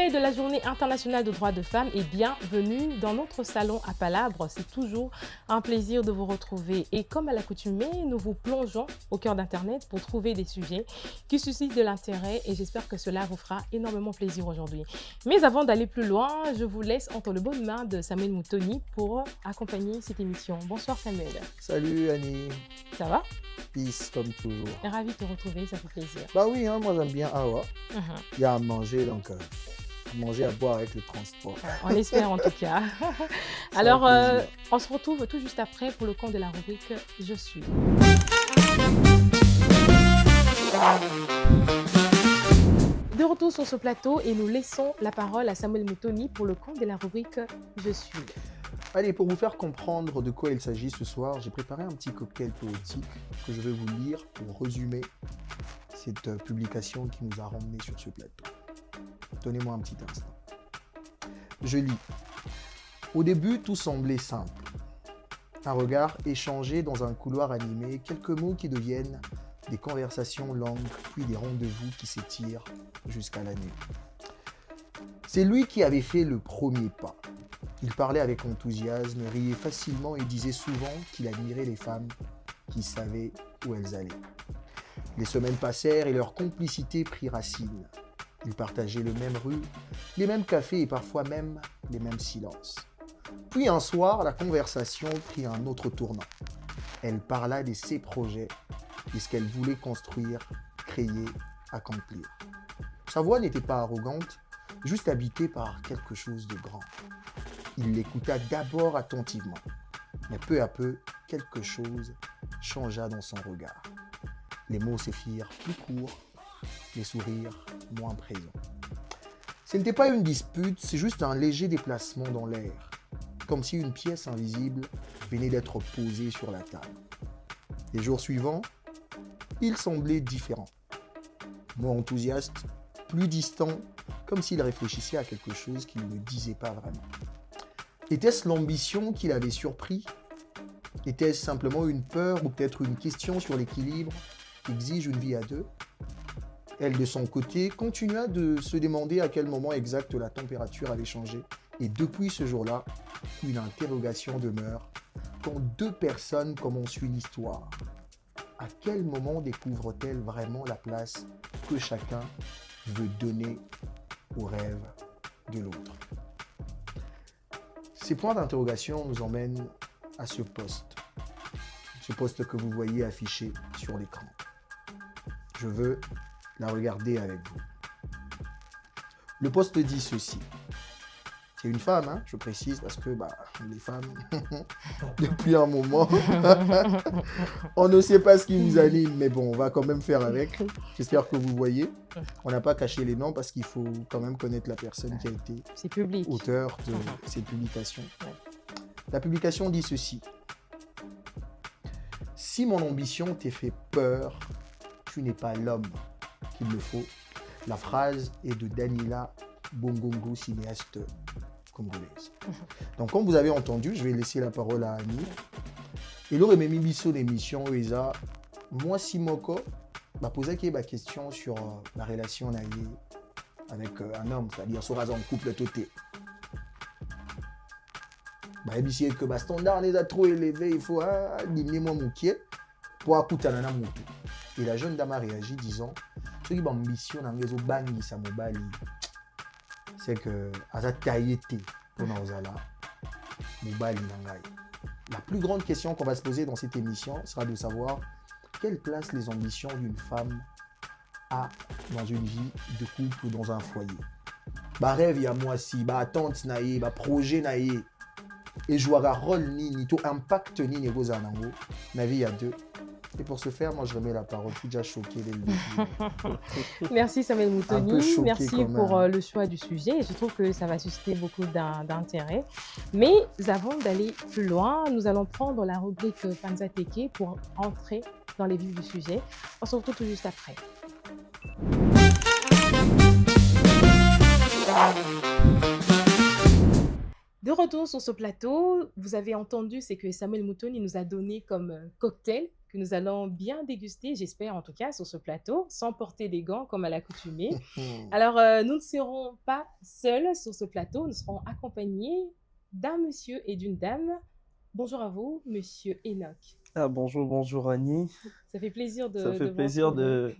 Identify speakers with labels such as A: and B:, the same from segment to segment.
A: veille de la Journée internationale des droits de femmes et bienvenue dans notre salon à Palabre. C'est toujours un plaisir de vous retrouver et comme à l'accoutumée, nous vous plongeons au cœur d'Internet pour trouver des sujets qui suscitent de l'intérêt et j'espère que cela vous fera énormément plaisir aujourd'hui. Mais avant d'aller plus loin, je vous laisse entre les bonnes mains de Samuel Moutoni pour accompagner cette émission. Bonsoir Samuel.
B: Salut Annie.
A: Ça va?
B: Peace comme toujours.
A: Ravi de te retrouver, ça fait plaisir.
B: Bah oui, hein, moi j'aime bien Awa. Il y a à manger, donc à manger, à boire avec le transport.
A: On espère en tout cas. Alors, on se retrouve tout juste après pour le compte de la rubrique « Je suis ». De retour sur ce plateau et nous laissons la parole à Samuel Moutoni pour le compte de la rubrique « Je suis ».
B: Allez, pour vous faire comprendre de quoi il s'agit ce soir, j'ai préparé un petit cocktail poétique que je vais vous lire pour résumer cette publication qui nous a ramenés sur ce plateau. Donnez-moi un petit instant. Je lis. Au début, tout semblait simple. Un regard échangé dans un couloir animé, quelques mots qui deviennent des conversations longues, puis des rendez-vous qui s'étirent jusqu'à la nuit. C'est lui qui avait fait le premier pas. Il parlait avec enthousiasme, riait facilement et disait souvent qu'il admirait les femmes qui savaient où elles allaient. Les semaines passèrent et leur complicité prit racine. Ils partageaient le même rue, les mêmes cafés et parfois même les mêmes silences. Puis un soir, la conversation prit un autre tournant. Elle parla de ses projets, de ce qu'elle voulait construire, créer, accomplir. Sa voix n'était pas arrogante, juste habitée par quelque chose de grand. Il l'écouta d'abord attentivement, mais peu à peu, quelque chose changea dans son regard. Les mots se firent plus courts, les sourires moins présents. Ce n'était pas une dispute, c'est juste un léger déplacement dans l'air, comme si une pièce invisible venait d'être posée sur la table. Les jours suivants, il semblait différent. Moins enthousiaste, plus distant, comme s'il réfléchissait à quelque chose qu'il ne disait pas vraiment. Était-ce l'ambition qui l'avait surpris? Était-ce simplement une peur ou peut-être une question sur l'équilibre qu'exige une vie à deux? Elle, de son côté, continua de se demander à quel moment exact la température avait changé. Et depuis ce jour-là, une interrogation demeure. Quand deux personnes commencent une histoire, à quel moment découvrent-elles vraiment la place que chacun veut donner au rêve de l'autre? Ces points d'interrogation nous emmènent à ce poste que vous voyez affiché sur l'écran. Je veux la regarder avec vous. Le poste dit ceci. C'est une femme, hein, je précise, parce que les femmes, depuis un moment, on ne sait pas ce qui nous anime, mais bon, on va quand même faire avec. J'espère que vous voyez. On n'a pas caché les noms parce qu'il faut quand même connaître la personne qui a été auteur de ces publications. La publication dit ceci. Si mon ambition t'ait fait peur, tu n'es pas l'homme qu'il me faut. La phrase est de Daniela Bongongo, cinéaste congolaise. Donc, comme vous avez entendu, je vais laisser la parole à Annie. Et là, même biso d'émission, Eza, moi, Simoko, m'a posé la question sur la relation avec un homme, c'est-à-dire sur un couple toté. Il que le standard n'est pas trop élevé, il faut diminuer mon pied pour écouter un moutou. Et la jeune dame a réagi disant ce qui ambition dans les bangi sa mobali c'est que asa taillete pour nous là mobali nangai. La plus grande question qu'on va se poser dans cette émission sera de savoir quelle place les ambitions d'une femme a dans une vie de couple ou dans un foyer. Rêve ya moi si attente naïe, projet naïe et jouera rôle ni tout impact ni négoce en ango ma vie à deux. Et pour ce faire, moi je remets la parole. Je suis déjà choqué dès le début.
A: Merci Samuel Moutoni, merci pour le choix du sujet. Je trouve que ça va susciter beaucoup d'intérêt. Mais avant d'aller plus loin, nous allons prendre la rubrique Panza Teke pour entrer dans les vifs du sujet. On se retrouve tout juste après. De retour sur ce plateau, vous avez entendu ce que Samuel Moutoni nous a donné comme cocktail que nous allons bien déguster, j'espère en tout cas, sur ce plateau, sans porter des gants comme à l'accoutumée. Alors, nous ne serons pas seuls sur ce plateau, nous serons accompagnés d'un monsieur et d'une dame. Bonjour à vous, monsieur Enoch.
C: Ah, bonjour, bonjour Annie.
A: Ça fait plaisir
C: Ça
A: de
C: fait
A: vous
C: plaisir
A: retrouver.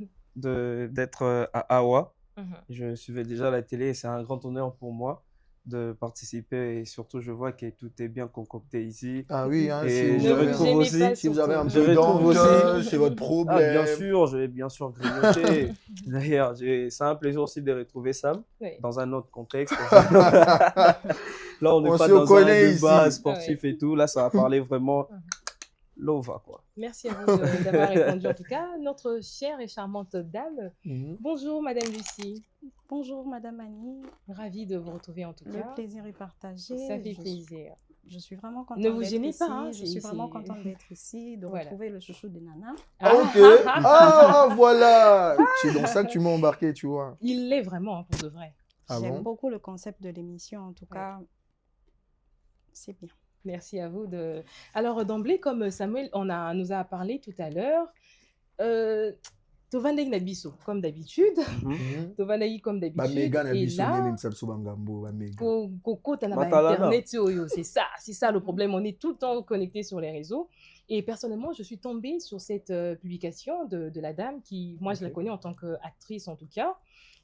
C: d'être à Awa.
A: Mhm.
C: Je suivais déjà la télé et c'est un grand honneur pour moi de participer et surtout je vois que tout est bien concocté ici.
B: Ah oui, hein, si
C: Et
B: vous
C: je
A: Ne
B: avez
A: vous
C: retrouve
A: gênez
C: aussi,
A: pas
B: si vous avez un
A: surtout.
C: je
B: peu
C: retrouve
B: d'encre,
C: aussi,
B: c'est votre
C: ah bien
B: problème.
C: sûr, je vais bien sûr grignoter. D'ailleurs, c'est un plaisir aussi de retrouver Sam
A: Oui.
C: dans un autre contexte. Là, on n'est
B: On
C: pas
B: se
C: dans un
B: connaît
C: débat
B: ici.
C: sportif et tout. Là, ça va parler vraiment
A: Mhm.
C: lova, quoi.
A: Merci à vous d'avoir répondu en tout cas. Notre chère et charmante dame.
B: Mhm.
A: Bonjour Madame Lucie.
D: Bonjour Madame Annie,
A: Ravie de vous retrouver en tout
D: le
A: cas.
D: plaisir est partagé.
A: Ça fait
D: Je suis-
A: plaisir.
D: Je suis vraiment contente
A: Ne vous
D: d'être
A: gênez
D: ici.
A: pas, hein,
D: Je suis vraiment contente d'être ici, de
A: Voilà.
D: retrouver le chouchou des nanas.
B: Ok. Ah, voilà. C'est dans ça que tu m'as embarqué, tu vois.
A: Il l'est vraiment, pour de vrai.
B: Ah
D: J'aime
B: bon?
D: beaucoup le concept de l'émission, en tout cas, c'est bien.
A: Merci à vous. Alors, d'emblée, comme Samuel nous a parlé tout à l'heure, Tovandei Nabiso, comme d'habitude.
B: Mhm.
A: Tovandei comme
B: Bah,
A: d'habitude.
B: Mega n'a
A: Et
B: vu sonner
A: là,
B: même Salso Bangambo, bah, Mega.
A: Coco, t'as
C: Matalana.
A: Internet, c'est ça le problème. On est tout le temps connecté sur les réseaux. Et personnellement, je suis tombée sur cette publication de la dame qui, moi, je la
B: Ok.
A: connais en tant qu'actrice en tout cas.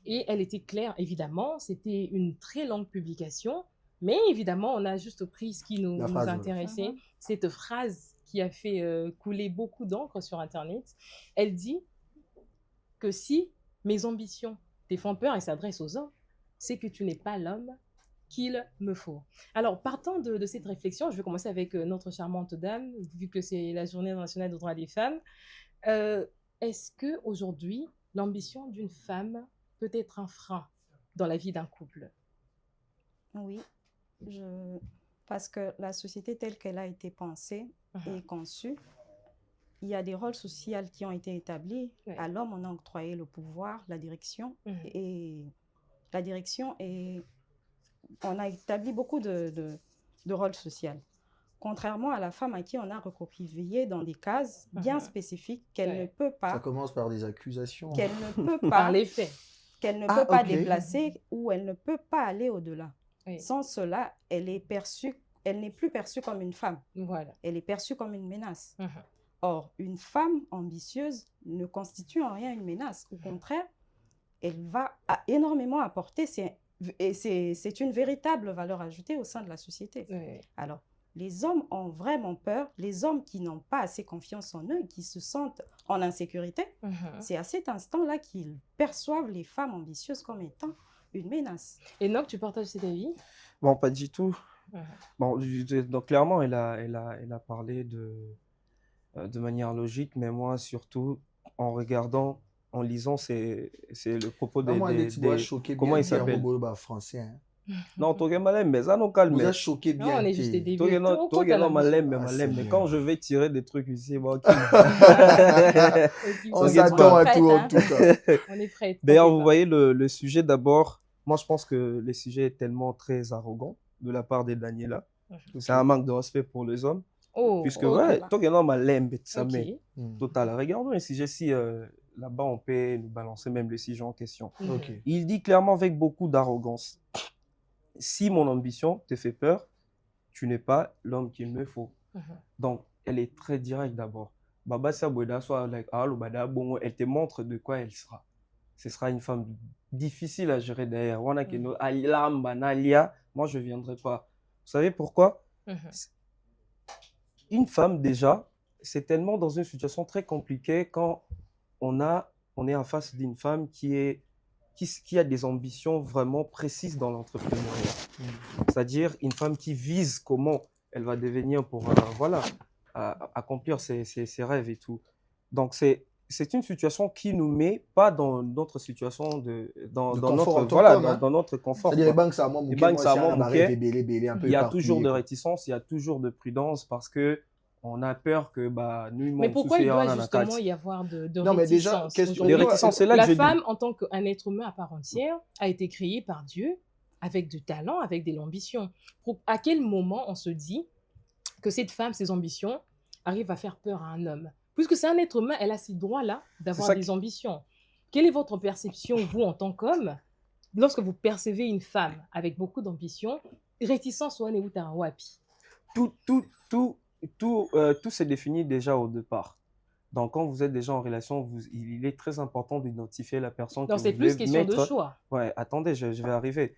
A: Et elle était claire, évidemment. C'était une très longue publication. Mais évidemment, on a juste pris ce qui nous
B: La phrase, voilà.
A: intéressait.
D: Mhm.
A: Cette phrase qui a fait couler beaucoup d'encre sur Internet. Elle dit que si mes ambitions te font peur et s'adressent aux hommes, c'est que tu n'es pas l'homme qu'il me faut. Alors, partant de cette réflexion, je vais commencer avec notre charmante dame, vu que c'est la journée internationale des droits des femmes. Est-ce qu'aujourd'hui, l'ambition d'une femme peut être un frein dans la vie d'un couple?
D: Oui, parce que la société telle qu'elle a été pensée et conçue, il y a des rôles sociaux qui ont été établis.
A: Ouais.
D: À l'homme, on a octroyé le pouvoir, la direction,
A: Mhm.
D: et on a établi beaucoup de rôles sociaux. Contrairement à la femme à qui on a recroquevillé dans des cases bien spécifiques qu'elle
A: Ouais.
D: ne peut
B: Ça
D: pas,
B: commence par des accusations.
D: qu'elle ne peut
A: Par
D: pas,
A: les faits.
D: qu'elle ne
B: Ah,
D: peut pas
B: ok.
D: déplacer ou elle ne peut pas aller au-delà.
A: Oui.
D: Sans cela, elle n'est plus perçue comme une femme.
A: Voilà.
D: Elle est perçue comme une menace.
A: Mhm.
D: Or, une femme ambitieuse ne constitue en rien une menace. Au contraire, elle va énormément apporter. C'est une véritable valeur ajoutée au sein de la société.
A: Oui.
D: Alors, les hommes ont vraiment peur. Les hommes qui n'ont pas assez confiance en eux, qui se sentent en insécurité,
A: Mhm.
D: c'est à cet instant-là qu'ils perçoivent les femmes ambitieuses comme étant une menace.
A: Enoch, tu partages cet avis?
C: Bon, pas du tout.
A: Mhm.
C: Bon, donc clairement, elle a parlé de manière logique, mais moi, surtout, en regardant, en lisant, c'est le propos
B: Ah, moi, tu dois
C: des-
B: choquer
C: comment
B: bien
C: il s'appelle?
B: Robolo, bah, français. Hein.
C: Non, Toge Malem, mais ça, non, calme.
B: Vous a choqué
A: Non,
B: bien.
A: on est juste des
B: t'es-
A: débuts.
C: Toge non, Toge non, Malem,
B: Ah, c'est
C: mais
B: bien.
C: quand je vais tirer des trucs ici, bon, ok.
B: On
C: T'inquiète
B: s'attend à
D: pas.
B: tout, en tout cas.
A: On est prêts.
C: D'ailleurs,
A: t'en
C: vous
A: fais
C: voyez le sujet d'abord. Moi, je pense que le sujet est tellement très arrogant de la part de Daniela. C'est un manque de respect pour les hommes.
A: pas. Oh,
C: Puisque,
A: ok.
C: ouais, Toge non, Malem, ça
A: Ok.
C: met. Total. Regardons le sujet si là-bas, on peut nous balancer même le sujet en question.
A: Mhm.
B: Ok.
C: Il dit clairement avec beaucoup d'arrogance, si mon ambition te fait peur, tu n'es pas l'homme qu'il me faut.
A: Mhm.
C: Donc, elle est très directe d'abord. Baba Saboueda, soit like, elle te montre de quoi elle sera. Ce sera une femme difficile à gérer derrière. Moi, je ne viendrai pas. Vous savez pourquoi?
A: Mhm.
C: Une femme, déjà, c'est tellement dans une situation très compliquée quand on est en face d'une femme qui a des ambitions vraiment précises dans l'entrepreneuriat. C'est-à-dire une femme qui vise comment elle va devenir pour accomplir ses rêves et tout. Donc, c'est une situation qui nous met pas dans notre situation dans
B: confort
C: notre
B: autochtone, hein.
C: dans notre confort.
B: C'est-à-dire, les
C: quoi.
B: banques, ça m'a
C: Les banques, ça m'a manqué.
B: belé, un peu
C: Il y a toujours
B: éparpillé,
C: de
B: quoi.
C: réticence, il y a toujours de prudence parce que on a peur que nous
A: Mais pourquoi il doit
C: on a
A: justement
C: quatre.
A: y avoir de
B: Non, mais déjà,
A: réticence
B: qu'est-ce que-
A: aujourd'hui?
C: Les réticences, c'est là que
A: La
C: je dis.
A: femme, en tant qu'un être humain à part entière, a été créée par Dieu avec du talent, avec de l'ambition. À quel moment on se dit que cette femme, ses ambitions, arrivent à faire peur à un homme? Puisque c'est un être humain, elle a ces droits-là
C: C'est
A: d'avoir
C: ça
A: des
C: qui-
A: ambitions. Quelle est votre perception, vous, en tant qu'homme, lorsque vous percevez une femme avec beaucoup d'ambition, réticence ou wapi?
C: tout, tout, tout, tout s'est défini déjà au départ. Donc, quand vous êtes déjà en relation, il est très important d'identifier la personne que
A: Donc,
C: vous
A: c'est plus
C: voulez
A: question de
C: mettre.
A: choix.
C: Ouais, attendez, je vais arriver.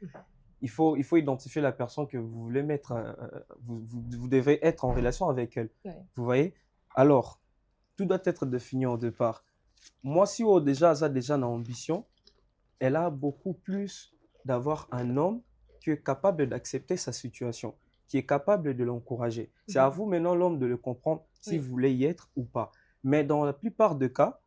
C: Il faut identifier la personne que vous voulez mettre. Vous devez être en relation avec elle.
A: Ouais.
C: Vous voyez? Alors, tout doit être défini au départ. Moi, si déjà, ça déjà une ambition, elle a beaucoup plus d'avoir un homme qui est capable d'accepter sa situation, qui est capable de l'encourager. C'est à vous maintenant, l'homme, de le comprendre si
A: Oui.
C: vous voulez y être ou pas. Mais dans la plupart des cas,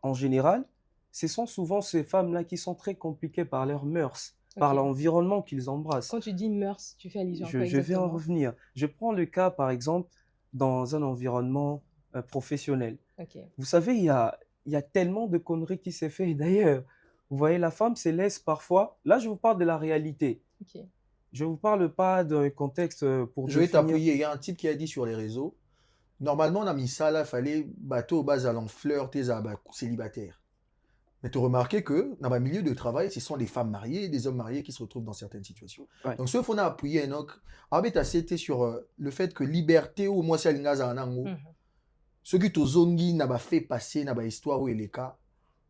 C: en général, ce sont souvent ces femmes-là qui sont très compliquées par leurs mœurs, par
A: Ok.
C: l'environnement qu'ils embrassent.
A: Quand tu dis mœurs, tu fais allusion à quoi
C: Je vais en
A: exactement?
C: revenir. Je prends le cas, par exemple, dans un environnement professionnel.
A: Ok.
C: Vous savez, il y a tellement de conneries qui s'est fait. D'ailleurs, vous voyez, la femme se laisse parfois. Là, je vous parle de la réalité.
A: Ok.
C: Je ne vous parle pas d'un contexte pour
B: Je vais
C: définir.
B: t'appuyer. Il y a un type qui a dit sur les réseaux, normalement, on a mis ça là, il fallait bateau bas allant fleur tes célibataires. Mais tu as remarqué que dans le milieu de travail, ce sont des femmes mariées et des hommes mariés qui se retrouvent dans certaines situations.
C: Ouais.
B: Donc, ce qu'on a appuyé, Enoch, c'était sur le fait que liberté ou moi, c'est
A: Mhm.
B: ce que tu zongi n'a pas fait passer dans l'histoire où il est cas,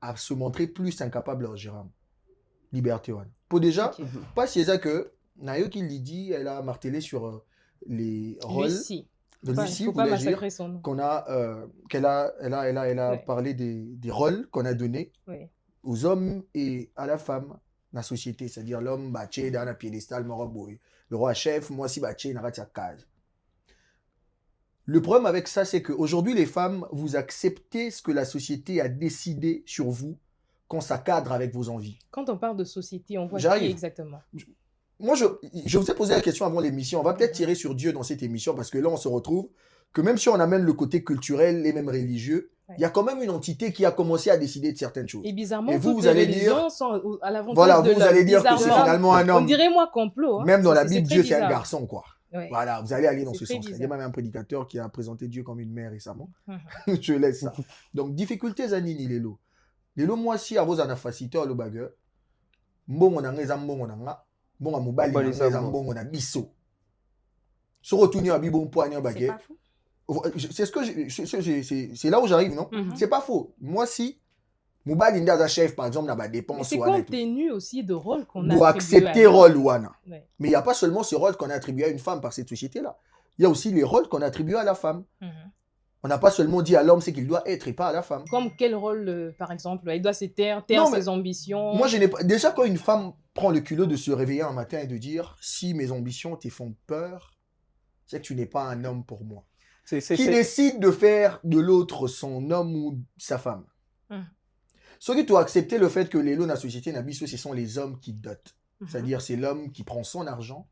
B: à se montrer plus incapable en gérant. Liberté, ouais. Pour déjà,
A: Ok.
B: pas si c'est ça que Nayo qui l'a dit, elle a martelé sur les rôles
A: Lucie.
B: de
A: Il
B: Lucie,
A: ne faut pas
B: voulais dire,
A: massacrer son nom.
B: qu'on a, elle a
A: Ouais.
B: parlé des rôles qu'on a donnés
A: Oui.
B: aux hommes et à la femme dans la société. C'est-à-dire l'homme, bâché dans un piédestal, moroboy. Le roi chef, moi aussi, bâché dans la case. Le problème avec ça, c'est qu'aujourd'hui, les femmes, vous acceptez ce que la société a décidé sur vous quand ça cadre avec vos envies.
A: Quand on parle de société, on voit qui
B: J'arrive.
A: exactement?
B: Moi, je vous ai posé la question avant l'émission. On va peut-être tirer sur Dieu dans cette émission parce que là, on se retrouve que même si on amène le côté culturel et même religieux,
A: Ouais.
B: il y a quand même une entité qui a commencé à décider de certaines choses.
A: Et bizarrement,
B: Et vous,
A: toutes
B: vous
A: les
B: allez
A: religions
B: dire-
A: sont à l'avantage
B: Voilà,
A: de
B: vous
A: l'homme.
B: allez dire que c'est
A: Bizarrement.
B: finalement un
A: On
B: homme.
A: dirait moi complot. Hein.
B: Même dans la
A: C'est
B: Bible,
A: très
B: Dieu, c'est un
A: bizarre.
B: garçon, quoi.
A: Ouais.
B: Voilà, vous allez aller dans
A: C'est
B: ce
A: très
B: sens. Il y a
A: bizarre.
B: même un prédicateur qui a présenté Dieu comme une mère récemment.
A: Mhm.
B: Je laisse ça. Donc, difficultés à nini lelo. Lelo, moi, si à vos anafaciteurs, le bagueur, bon, on a un bon, on a bon, à mobali, on a un bon, on a bisso. Se retourner à bibon poignard
D: C'est
B: baguette.
D: pas fou.
B: C'est ce que c'est là où j'arrive, non?
A: Mhm.
B: C'est pas faux. Moi, si Mobali Inda chef, par exemple, n'a pas
A: Mais
B: dépense
A: c'est
B: ou
A: compte tenu aussi de rôle qu'on a
B: pour
A: attribué à
B: accepter
A: l'homme.
B: rôle ouana.
A: Ouais.
B: Mais il n'y a pas seulement ce rôle qu'on a attribué à une femme par cette société-là. Il y a aussi les rôles qu'on a attribués à la femme.
A: Mhm.
B: On n'a pas seulement dit à l'homme ce qu'il doit être et pas à la femme.
A: Comme quel rôle, par exemple, il doit se taire
B: Non, mais
A: ses ambitions.
B: Moi, je n'ai pas. Déjà, quand une femme prend le culot de se réveiller un matin et de dire si mes ambitions te font peur, c'est que tu n'es pas un homme pour moi. Qui décide de faire de l'autre son homme ou sa femme. Ceux qui doivent accepter le fait que les lots dans la société n'abissent, ce sont les hommes qui dotent. C'est-à-dire, c'est l'homme qui prend son argent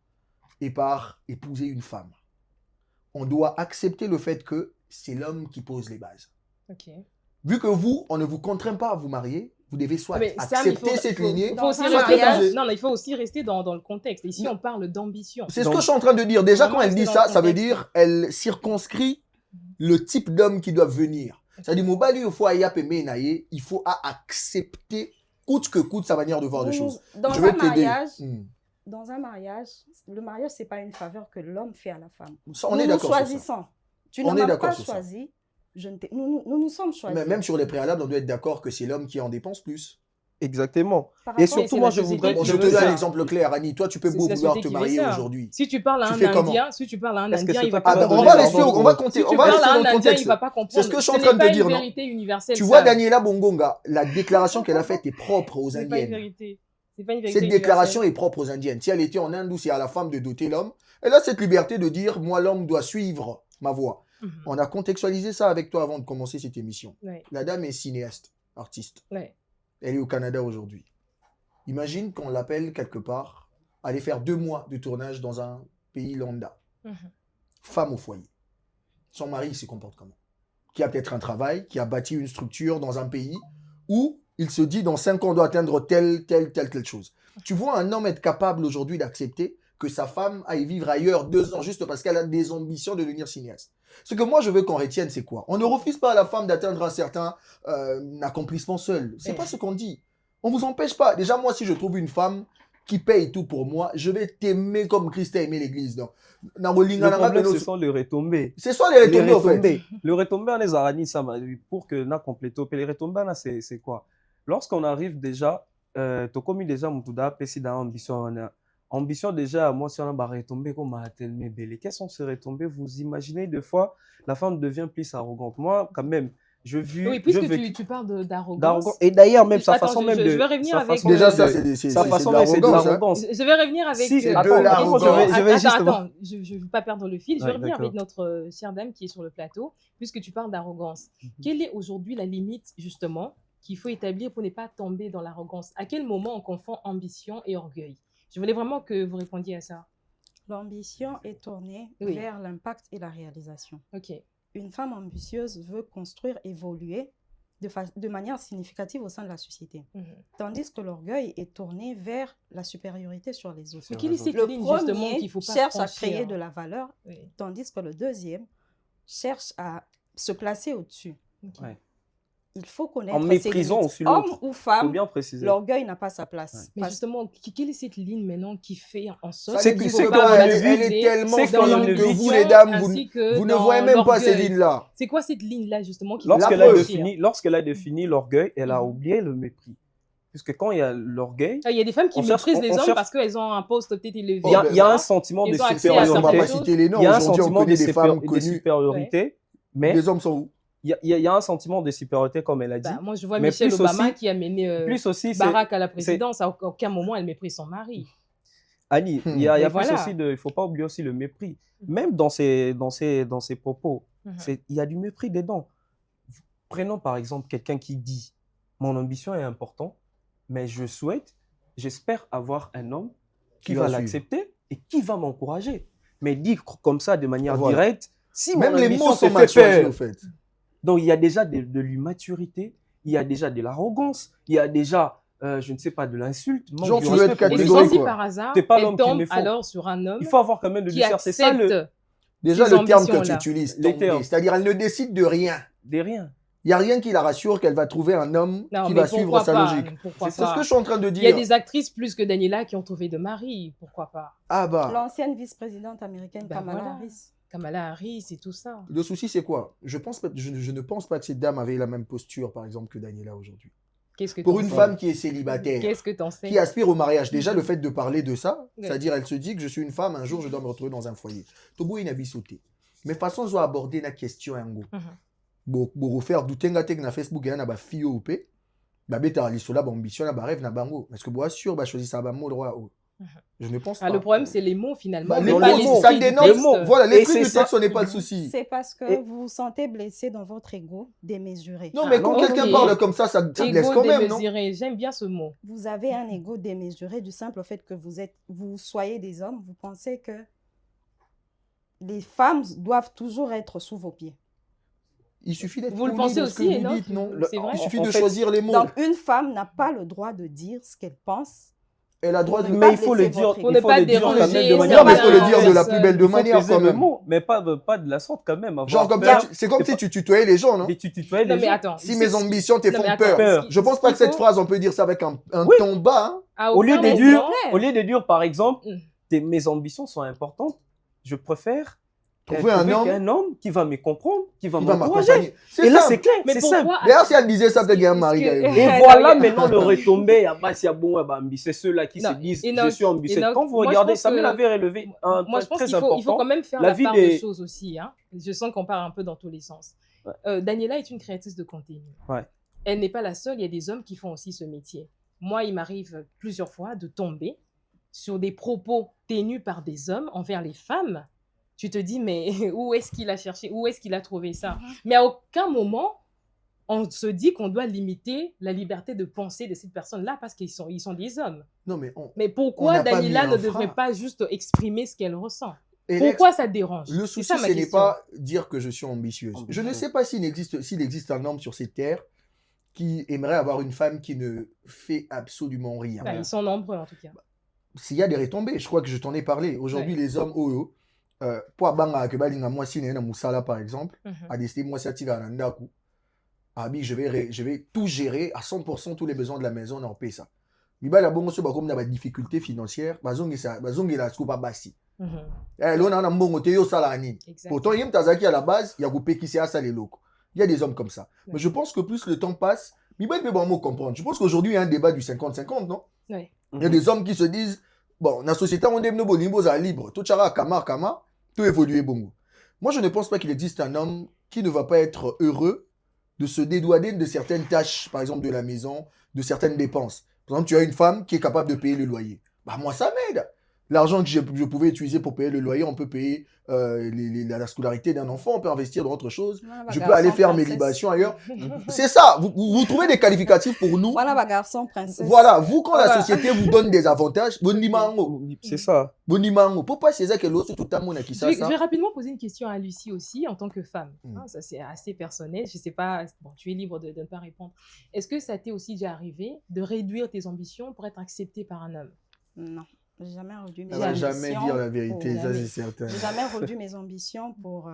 B: et part épouser une femme. On doit accepter le fait que c'est l'homme qui pose les bases.
A: Ok.
B: Vu que vous, on ne vous contraint pas à vous marier, vous devez soit
A: Mais Sam,
B: accepter cette lignée.
A: il faut aussi
D: Dans un
A: rester
D: mariage-
A: non, il faut aussi rester dans le contexte. Ici,
B: Non.
A: on parle d'ambition.
B: C'est ce
C: Donc-
B: que je suis en train de dire. Déjà,
A: Vraiment
B: quand elle dit
A: rester dans
B: ça,
A: le
B: ça veut
A: contexte.
B: dire elle circonscrit le type d'homme qui doit venir. C'est-à-dire, Mobali, il faut il faut accepter coûte que coûte sa manière de voir les choses.
D: Dans
B: Je
D: un
B: vais t'aider.
D: mariage,
B: Hmm.
D: dans un mariage, le mariage, c'est pas une faveur que l'homme fait à la femme.
B: Ça, on
D: nous
B: est
D: nous
B: d'accord sur ça.
D: choisissons. Tu
B: On
D: ne
B: est
D: m'as
B: d'accord
D: pas
B: sur ça.
D: choisi. Nous sommes choisis.
B: Mais même sur les préalables, on doit être d'accord que c'est l'homme qui en dépense plus.
C: Exactement.
D: Par
C: Et
D: rapport-
C: surtout,
A: c'est
C: moi,
A: la
C: je
A: société
C: voudrais.
A: qui
B: Bon, je
A: veut
B: te donne
A: ça.
B: un exemple clair, Annie. Toi, tu peux
A: C'est
B: beau
A: la
B: vouloir
A: société
B: te
A: qui
B: marier
A: veut ça.
B: aujourd'hui.
A: Si tu parles à
B: Tu
A: un
B: fais comment?
A: Indien, si tu parles à un
C: Est-ce que
A: Indien,
C: c'est
A: il va
C: pas
A: pas
B: Ah ben,
C: pardonner
B: on
A: comprendre.
B: va
C: les
B: laisser,
C: enfants,
B: on va
C: gros.
B: compter,
A: Si
B: on
A: tu
B: va
A: parles
B: laisser
A: à
B: dans
A: un
B: le
A: Indien,
B: contexte.
A: il va pas comprendre.
B: C'est ce que je suis en
A: Ce
B: train
A: n'est
B: de
A: pas
B: dire,
A: une
B: non?
A: vérité universelle.
B: Tu vois,
A: ça.
B: Daniela Bongonga, la déclaration qu'elle a faite est propre aux
A: C'est pas une
B: Indiennes.
A: vérité. C'est pas une vérité
B: Cette déclaration
A: universelle.
B: est propre aux Indiennes. Si elle était en Inde où c'est à la femme de doter l'homme, elle a cette liberté de dire, moi, l'homme doit suivre ma voie.
A: Mhm.
B: On a contextualisé ça avec toi avant de commencer cette émission.
A: Ouais,
B: La dame est cinéaste, artiste.
A: ouais.
B: Elle est au Canada aujourd'hui. Imagine qu'on l'appelle quelque part, aller faire 2 mois de tournage dans un pays lambda.
A: Mhm.
B: Femme au foyer. Son mari il se comporte comment? Qui a peut-être un travail, qui a bâti une structure dans un pays où il se dit dans 5 ans on doit atteindre telle chose. Tu vois un homme être capable aujourd'hui d'accepter que sa femme aille vivre ailleurs 2 ans juste parce qu'elle a des ambitions de devenir cinéaste. Ce que moi je veux qu'on retienne, c'est quoi? On ne refuse pas à la femme d'atteindre un certain accomplissement seul. C'est pas ce qu'on dit. On vous empêche pas. Déjà, moi, si je trouve une femme qui paye tout pour moi, je vais t'aimer comme Christ a aimé l'église. Donc,
C: Le problème, ce sont les retombées.
B: c'est soit les retombées, en fait.
C: Le retombé, on les arani, ça m'a dit, pour que na compléto. Les retombées, là, c'est quoi? Lorsqu'on arrive déjà, tu commis déjà, Moutouda, Pessi dans ambition. Ambition déjà, moi, si on a retombé, comme à tellement belle. Quelles sont ces retombées? Vous imaginez, des fois, la femme devient plus arrogante. Moi, quand même, je vis.
A: Oui, puisque tu parles d'arrogance.
C: D'arrogance. Et d'ailleurs, même sa
A: Attends,
C: façon même
A: je
C: de.
A: vais revenir
C: sa
A: avec.
C: façon
B: Déjà,
C: même
B: ça,
C: de-
B: c'est
C: sa
B: de
C: façon même, c'est de
B: l'arrogance, hein.
C: l'arrogance.
A: Je vais revenir avec.
C: Si,
B: c'est
C: attends,
B: de l'arrogance.
C: je vais justement.
A: Attends, je ne veux pas perdre le fil. Je vais
C: Ouais,
A: revenir avec
C: d'accord.
A: notre chère dame qui est sur le plateau, puisque tu parles d'arrogance.
C: Mhm.
A: Quelle est aujourd'hui la limite, justement, qu'il faut établir pour ne pas tomber dans l'arrogance? À quel moment on confond ambition et orgueil? Je voulais vraiment que vous répondiez à ça.
D: L'ambition est tournée
A: Oui.
D: vers l'impact et la réalisation.
A: Ok.
D: Une femme ambitieuse veut construire, évoluer de manière significative au sein de la société.
A: Mhm.
D: Tandis que l'orgueil est tourné vers la supériorité sur les autres.
A: Mais quelle est cette
D: Le
A: ligne, justement,
D: premier
A: qu'il faut pas
D: cherche à
A: franchir?
D: créer de la valeur,
A: Oui.
D: tandis que le deuxième cherche à se placer au-dessus.
A: Ok.
C: Ouais.
D: Il faut connaître
C: En
D: ses
C: méprisant
D: limites.
C: aussi l'autre.
D: Homme ou
C: Il faut
D: femme,
C: bien préciser.
D: l'orgueil n'a pas sa place.
C: Ouais.
A: Mais
D: Parce-
A: justement, quelle est cette ligne maintenant qui fait en sorte
B: Ça
C: C'est
B: n'existe
C: que-
A: faut
C: c'est
A: pas
C: que-
B: elle
A: valoriser
B: est tellement
C: c'est
A: dans
C: qu'on
B: fine
C: ne
B: que
C: vit
B: vous,
A: l'ambition
B: les dames,
A: ainsi que
B: vous ne
A: dans
B: voyez même pas ces
A: l'orgueil.
B: lignes-là.
A: C'est quoi cette ligne-là, justement, qu'il faut
C: Lorsqu'elle
B: La
C: a
B: preuve.
C: défini, lorsqu'elle a défini l'orgueil, elle a
A: Mhm.
C: oublié le mépris. Puisque quand il y a l'orgueil,
A: Ah, il y a des femmes qui
C: On cherche-
A: méprisent
C: on
A: les hommes
C: cherche-
A: parce qu'elles ont un poste peut-être élevé.
C: il y a, il y a un
A: etc.
C: sentiment de
A: Ils ont accès à
B: On va
A: certaines
B: pas
C: supériorité.
A: choses.
B: citer les noms.
C: Il y a un
B: Aujourd'hui, on
C: sentiment
B: connaît
C: de,
B: des femmes
C: de
B: connues.
C: supériorité, mais
B: Les hommes sont où?
C: il y a un sentiment de supériorité, comme elle a dit.
A: Bah, moi, je vois
C: Mais
A: Michelle
C: plus
A: Obama
C: aussi-
A: qui a mené
C: Plus aussi, c'est.
A: Barack à la présidence. À aucun moment, elle méprise son mari.
C: Annie, il y a
A: Mais
C: plus
A: voilà.
C: aussi de. Il ne faut pas oublier aussi le mépris. Même dans ses propos,
A: Mhm.
C: il y a du mépris dedans. Prenons par exemple quelqu'un qui dit mon ambition est importante, mais j'espère avoir un homme qui
B: Qui
C: va
B: va suivre.
C: l'accepter et qui va m'encourager. Mais dire comme ça de manière
B: Voilà.
C: directe, si
B: Même
C: mon
B: les
C: ambition
B: mots
C: te
B: sont
C: fait
B: mal choisis,
C: peur.
B: au fait.
C: Donc il y a déjà de l'immaturité, il y a déjà de l'arrogance, il y a déjà, je ne sais pas, de l'insulte. manque
B: Genre,
C: du
B: tu veux être
C: respect pour
A: Et
C: les
A: c'est
B: catégorique,
C: autres.
A: comme si
B: quoi.
A: par hasard,
C: T'es pas
A: elle
C: l'homme qu'il
A: tombe
C: me faut.
A: alors sur un homme
C: Il faut avoir quand même de
A: qui
C: douceur. C'est ça
A: accepte
C: le
B: Déjà,
A: ses
B: le terme que tu
A: ambitions-là.
B: utilises,
C: Les
B: tomber,
C: termes.
B: c'est-à-dire elle ne décide de rien.
C: des rien.
B: Il n'y a rien qui la rassure qu'elle va trouver un homme
A: Non,
B: qui
A: mais
B: va suivre
A: pourquoi
B: sa
A: pas,
B: logique.
A: pourquoi
B: C'est ce
A: pas.
B: que je suis en train de
A: Il y a
B: dire.
A: des actrices plus que Daniela qui ont trouvé de mari. Pourquoi pas?
B: Ah bah,
D: L'ancienne vice-présidente américaine
A: Ben
D: Kamala
A: voilà.
D: Harris.
A: Kamala Harris et tout ça.
B: le souci c'est quoi? Je ne pense pas que cette dame avait la même posture, par exemple, que Daniela aujourd'hui.
A: Qu'est-ce que
B: Pour
A: t'en
B: une
A: sais?
B: femme qui est célibataire,
A: Qu'est-ce que t'en sais?
B: qui aspire au mariage, déjà le fait de parler de ça,
A: Ouais.
B: c'est-à-dire elle se dit que je suis une femme, un jour je dois me retrouver dans un foyer. Tobo inabi sauté. Mais façon je dois aborder la question en gros.
A: Mhm.
B: Pour refaire du tenga tek na Facebook et na ba fille ou pe, ba beta lisola ba ambition na ba rêve na bango. Est-ce que bois sûr ba choisir ça ba mot droit ou je ne pense
A: Ah,
B: pas.
A: le problème, c'est les mots finalement.
B: Bah,
A: mais
B: les
A: pas
B: mots,
A: l'esprit
B: ça
A: du
B: dénonce.
A: texte.
B: Voilà,
C: Et
B: l'esprit
C: c'est
B: du
C: ça.
B: texte, ce n'est pas le souci.
D: C'est parce que
C: Et-
D: vous vous sentez blessé dans votre ego démesuré.
B: Non, mais quand
A: ok.
B: quelqu'un parle comme ça blesse
A: Ego
B: quand même, non?
A: démesuré. J'aime bien ce mot.
D: Vous avez un ego démesuré du simple fait que vous soyez des hommes. Vous pensez que les femmes doivent toujours être sous vos pieds.
B: Il suffit d'être
A: Vous le
B: poli
A: pensez
B: dans ce que
A: aussi,
B: vous
A: non?
B: dites, non?
A: C'est vrai.
B: Il suffit
C: En
B: de
C: fait,
B: choisir les mots.
D: Donc, une femme n'a pas le droit de dire ce qu'elle pense.
B: Elle a le droit de...
D: Mais
C: Mais il faut le
D: blesser
C: dire,
D: votre
A: Pour
C: il
A: ne
C: faut
A: pas
C: le dire quand même
A: déranger,
C: de
A: c'est
C: manière.
B: Non, mais il faut le dire de la
A: personne.
B: plus belle de
C: Il faut
B: manière
C: peser
B: quand
C: le
B: même.
C: mot, mais pas de la sorte quand même.
B: Genre comme
C: avoir
B: ça,
C: peur.
B: c'est comme
C: C'est
B: si tu tutoyais les gens, non?
C: Et tu tutoies
A: Non,
C: les
A: mais
C: gens.
A: attends.
B: Si mes ambitions te
A: Non, mais
B: font
A: attends,
B: peur.
A: ce qui-
B: Je pense
A: ce
B: pas
A: qu'il
B: que cette
A: faut-
B: phrase, on peut dire ça avec un
C: Oui.
B: ton bas, hein.
A: À
C: Au lieu
A: aucun
C: de
A: moment-
C: dire, au lieu de dire, par exemple,
A: Mm.
C: mes ambitions sont importantes, je préfère
B: Trouver un
C: homme qui va me comprendre, qui va
B: Il va
C: m'encourager.
B: m'accompagner. C'est
C: Et là,
B: simple.
C: c'est clair,
A: Mais
C: c'est simple.
A: pourquoi?
B: D'ailleurs, si elle disait ça, peut-être qu'il y a un mari
A: Est-ce que-
B: derrière.
C: Et
A: Ah,
C: voilà
A: non, il y a-
C: maintenant le retombé. C'est ceux-là qui
A: Non,
C: se disent
A: Enoch,
C: je suis ambitieux.
A: Enoch,
C: Quand vous
A: moi, je
C: regardez,
A: pense
C: ça
A: que-
C: m'avait relevé un
A: Moi, je
C: point
A: pense
C: très
A: qu'il faut quand même faire
C: La
A: la
C: vie
A: part
C: des-
A: des choses aussi. Hein. Je sens qu'on part un peu dans tous les sens.
C: Ouais.
A: Daniela est une créatrice de contenu.
C: Ouais.
A: Elle n'est pas la seule, il y a des hommes qui font aussi ce métier. Moi, il m'arrive plusieurs fois de tomber sur des propos tenus par des hommes envers les femmes. Tu te dis, mais où est-ce qu'il a cherché, où est-ce qu'il a trouvé ça? Mais à aucun moment, on se dit qu'on doit limiter la liberté de penser de cette personne-là parce qu'ils sont des hommes.
B: Non, mais
A: Mais
B: On
A: pourquoi
B: n'a pas
A: Daniela
B: mis
A: ne
B: un
A: devrait
B: frein.
A: pas juste exprimer ce qu'elle ressent?
B: Alex,
A: Pourquoi ça dérange?
B: le
A: C'est
B: souci,
A: ça ma
B: ce n'est
A: question.
B: pas dire que je suis ambitieuse. Je ne
C: Ambitieuse.
B: sais pas s'il existe un homme sur cette terre qui aimerait avoir une femme qui ne fait absolument rien.
A: Bah, ils sont nombreux en tout cas.
B: s'il y a des retombées, je crois que je t'en ai parlé. Aujourd'hui, les hommes, pour banga que balinga moi si na musala par exemple, a décidé moi si tira nandaku. Abi, je vais tout gérer à 100% tous les besoins de la maison on en paie ça. Mais la bongo so ba comme na ba difficulté financière, bazongi la scopa basi. Là on a mbongo te yo sala nini. Pourtant yem tazaki à la base, il y a coupé qui c'est à ça les locaux. Il y a des hommes comme ça. Mais je pense que plus le temps passe, mais peut bon mot comprendre. Je pense qu'aujourd'hui il y a un débat du 50-50, non?
A: Oui.
B: Il y a des hommes qui se disent bon, dans la société on est libre, tout chara kama, tout évolue bongo. Moi je ne pense pas qu'il existe un homme qui ne va pas être heureux de se dédouaner de certaines tâches, par exemple de la maison, de certaines dépenses. Par exemple, tu as une femme qui est capable de payer le loyer. Bah moi, ça m'aide. L'argent que je pouvais utiliser pour payer le loyer, on peut payer la scolarité d'un enfant, on peut investir dans autre chose. Je peux aller faire mes libations ailleurs. C'est ça. Vous trouvez des qualificatifs pour nous.
D: Voilà, ma garçon, princesse.
B: Voilà, vous, quand la société vous donne des avantages,
C: c'est ça.
B: Pourquoi c'est ça que l'autre tout le monde a qui ça?
A: Je vais rapidement poser une question à Lucie aussi, en tant que femme. Ça, c'est assez personnel. Je ne sais pas, bon, tu es libre de ne pas répondre. Est-ce que ça t'est aussi déjà arrivé de réduire tes ambitions pour être acceptée par un homme?
D: Non. J'ai jamais réduit mes
B: ambitions.
D: ambitions.
B: Jamais dire la vérité, ça c'est certain.
D: J'ai jamais réduit mes ambitions pour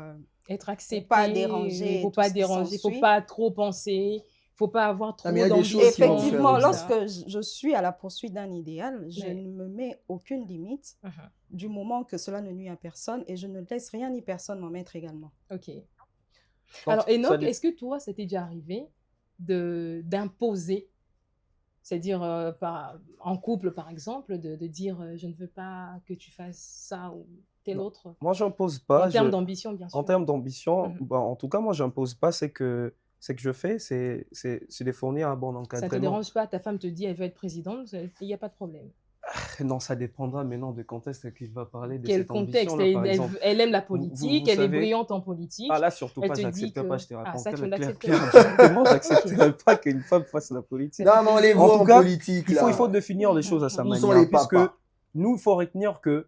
A: être accepté,
D: pas déranger.
A: Faut pas déranger, faut pas trop penser, faut pas avoir trop
D: d'ambition. Effectivement, lorsque je suis à la poursuite d'un idéal, je ne me mets aucune limite du moment que cela ne nuit à personne et je ne laisse rien ni personne m'en mettre également.
A: Ok. Alors Enoch, est-ce que toi, ça t'est déjà arrivé d'imposer? C'est-à-dire, en couple, par exemple, de dire je ne veux pas que tu fasses ça ou tel autre.
C: Moi, je n'impose pas.
A: En termes d'ambition, bien sûr.
C: En termes d'ambition, en tout cas, moi, je n'impose pas. C'est que je fais, c'est de fournir un bon encadrement.
A: Ça ne te dérange pas? Ta femme te dit elle veut être présidente, il n'y a pas de problème.
C: Non, ça dépendra maintenant de contexte qu'il va parler de
A: quel
C: cette
A: contexte
C: ambition.
A: Elle aime la politique, elle est brillante en politique.
C: Ah là, surtout pas,
A: j'accepte
C: pas, je te raconte.
A: Ah, ça, tu n'acceptes
C: pas. Moi, j'accepterai pas qu'une femme fasse la politique.
B: Non, mais on les voit en politique.
C: Il faut définir les choses à sa manière. Puisque nous, il faut retenir que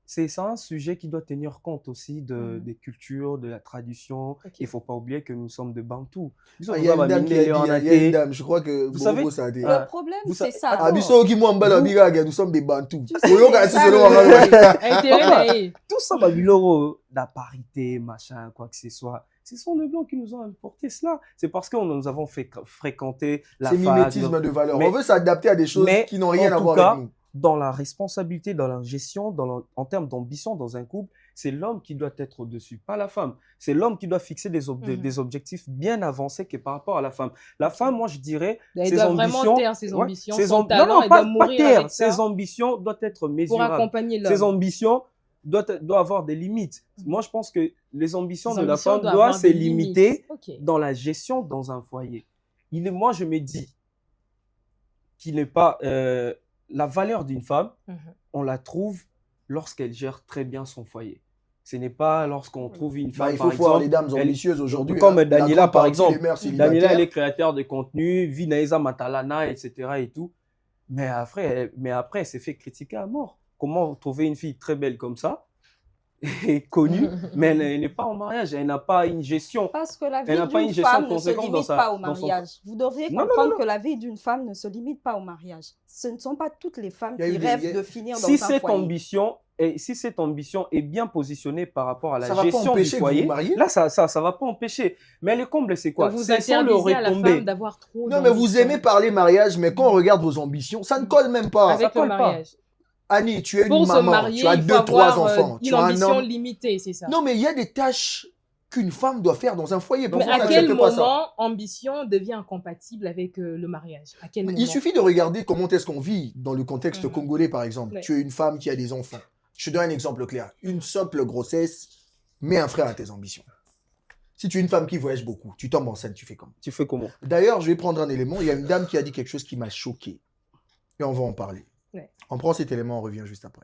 C: c'est un sujet qui doit tenir compte aussi des cultures, de la tradition. Il ne faut pas oublier que nous sommes de Bantous.
B: Il y a une dame qui a dit, il y a une dame, je crois que
C: vous savez,
D: le problème, c'est ça.
B: Nous sommes des Bantous.
C: Tout ça, la parité, machin, quoi que ce soit. Ce sont les Blancs qui nous ont importé cela. C'est parce que nous avons fréquenté la fac.
B: C'est mimétisme de valeur. On veut s'adapter à des choses qui n'ont rien à voir avec nous.
C: Dans la responsabilité, dans la gestion, en termes d'ambition dans un couple, c'est l'homme qui doit être au-dessus, pas la femme. C'est l'homme qui doit fixer des objectifs bien avancés que par rapport à la femme. La femme, moi, je dirais,
A: ses ambitions, son talent,
C: non,
A: elle doit mourir avec ça.
C: Ses ambitions doivent être mesurables.
A: Pour accompagner l'homme.
C: Ses ambitions doivent avoir des limites. Moi, je pense que les ambitions de la femme doivent se limiter dans la gestion dans un foyer. Moi, je me dis qu'il n'est pas... la valeur d'une femme, on la trouve lorsqu'elle gère très bien son foyer. Ce n'est pas lorsqu'on trouve une femme,
B: il faut voir les dames ambitieuses aujourd'hui.
C: Comme Daniela, par exemple. Daniela, elle est créateur de contenu, Vinaïsa Matalana, etc. et tout. Mais après, elle s'est fait critiquer à mort. Comment trouver une fille très belle comme ça, et connue, mais elle n'est pas en mariage, elle n'a pas une gestion.
D: Parce que la vie d'une femme ne se limite pas au mariage. Vous devriez comprendre que la vie d'une femme ne se limite pas au mariage. Ce ne sont pas toutes les femmes qui rêvent de finir dans un foyer.
C: Si cette ambition est bien positionnée par rapport à la gestion du foyer, là, ça va pas empêcher. Mais le comble, c'est quoi?
A: Vous interdisez à la femme d'avoir trop
B: d'ambition. Non, mais vous aimez parler mariage, mais quand on regarde vos ambitions, ça ne colle même pas.
A: Avec le mariage.
B: Annie, tu es une maman, tu as 2-3 enfants,
A: tu as un ambition limitée, c'est ça.
B: Non, mais il y a des tâches qu'une femme doit faire dans un foyer.
A: Mais à quel moment ambition devient incompatible avec le mariage? À quel moment?
B: Il suffit de regarder comment est-ce qu'on vit dans le contexte congolais, par exemple. Tu es une femme qui a des enfants. Je te donne un exemple clair. Une simple grossesse met un frein à tes ambitions. Si tu es une femme qui voyage beaucoup, tu tombes enceinte, tu fais comment?
C: Tu fais comment?
B: D'ailleurs, je vais prendre un élément. Il y a une dame qui a dit quelque chose qui m'a choqué. Et on va en parler. On prend cet élément, on revient juste après.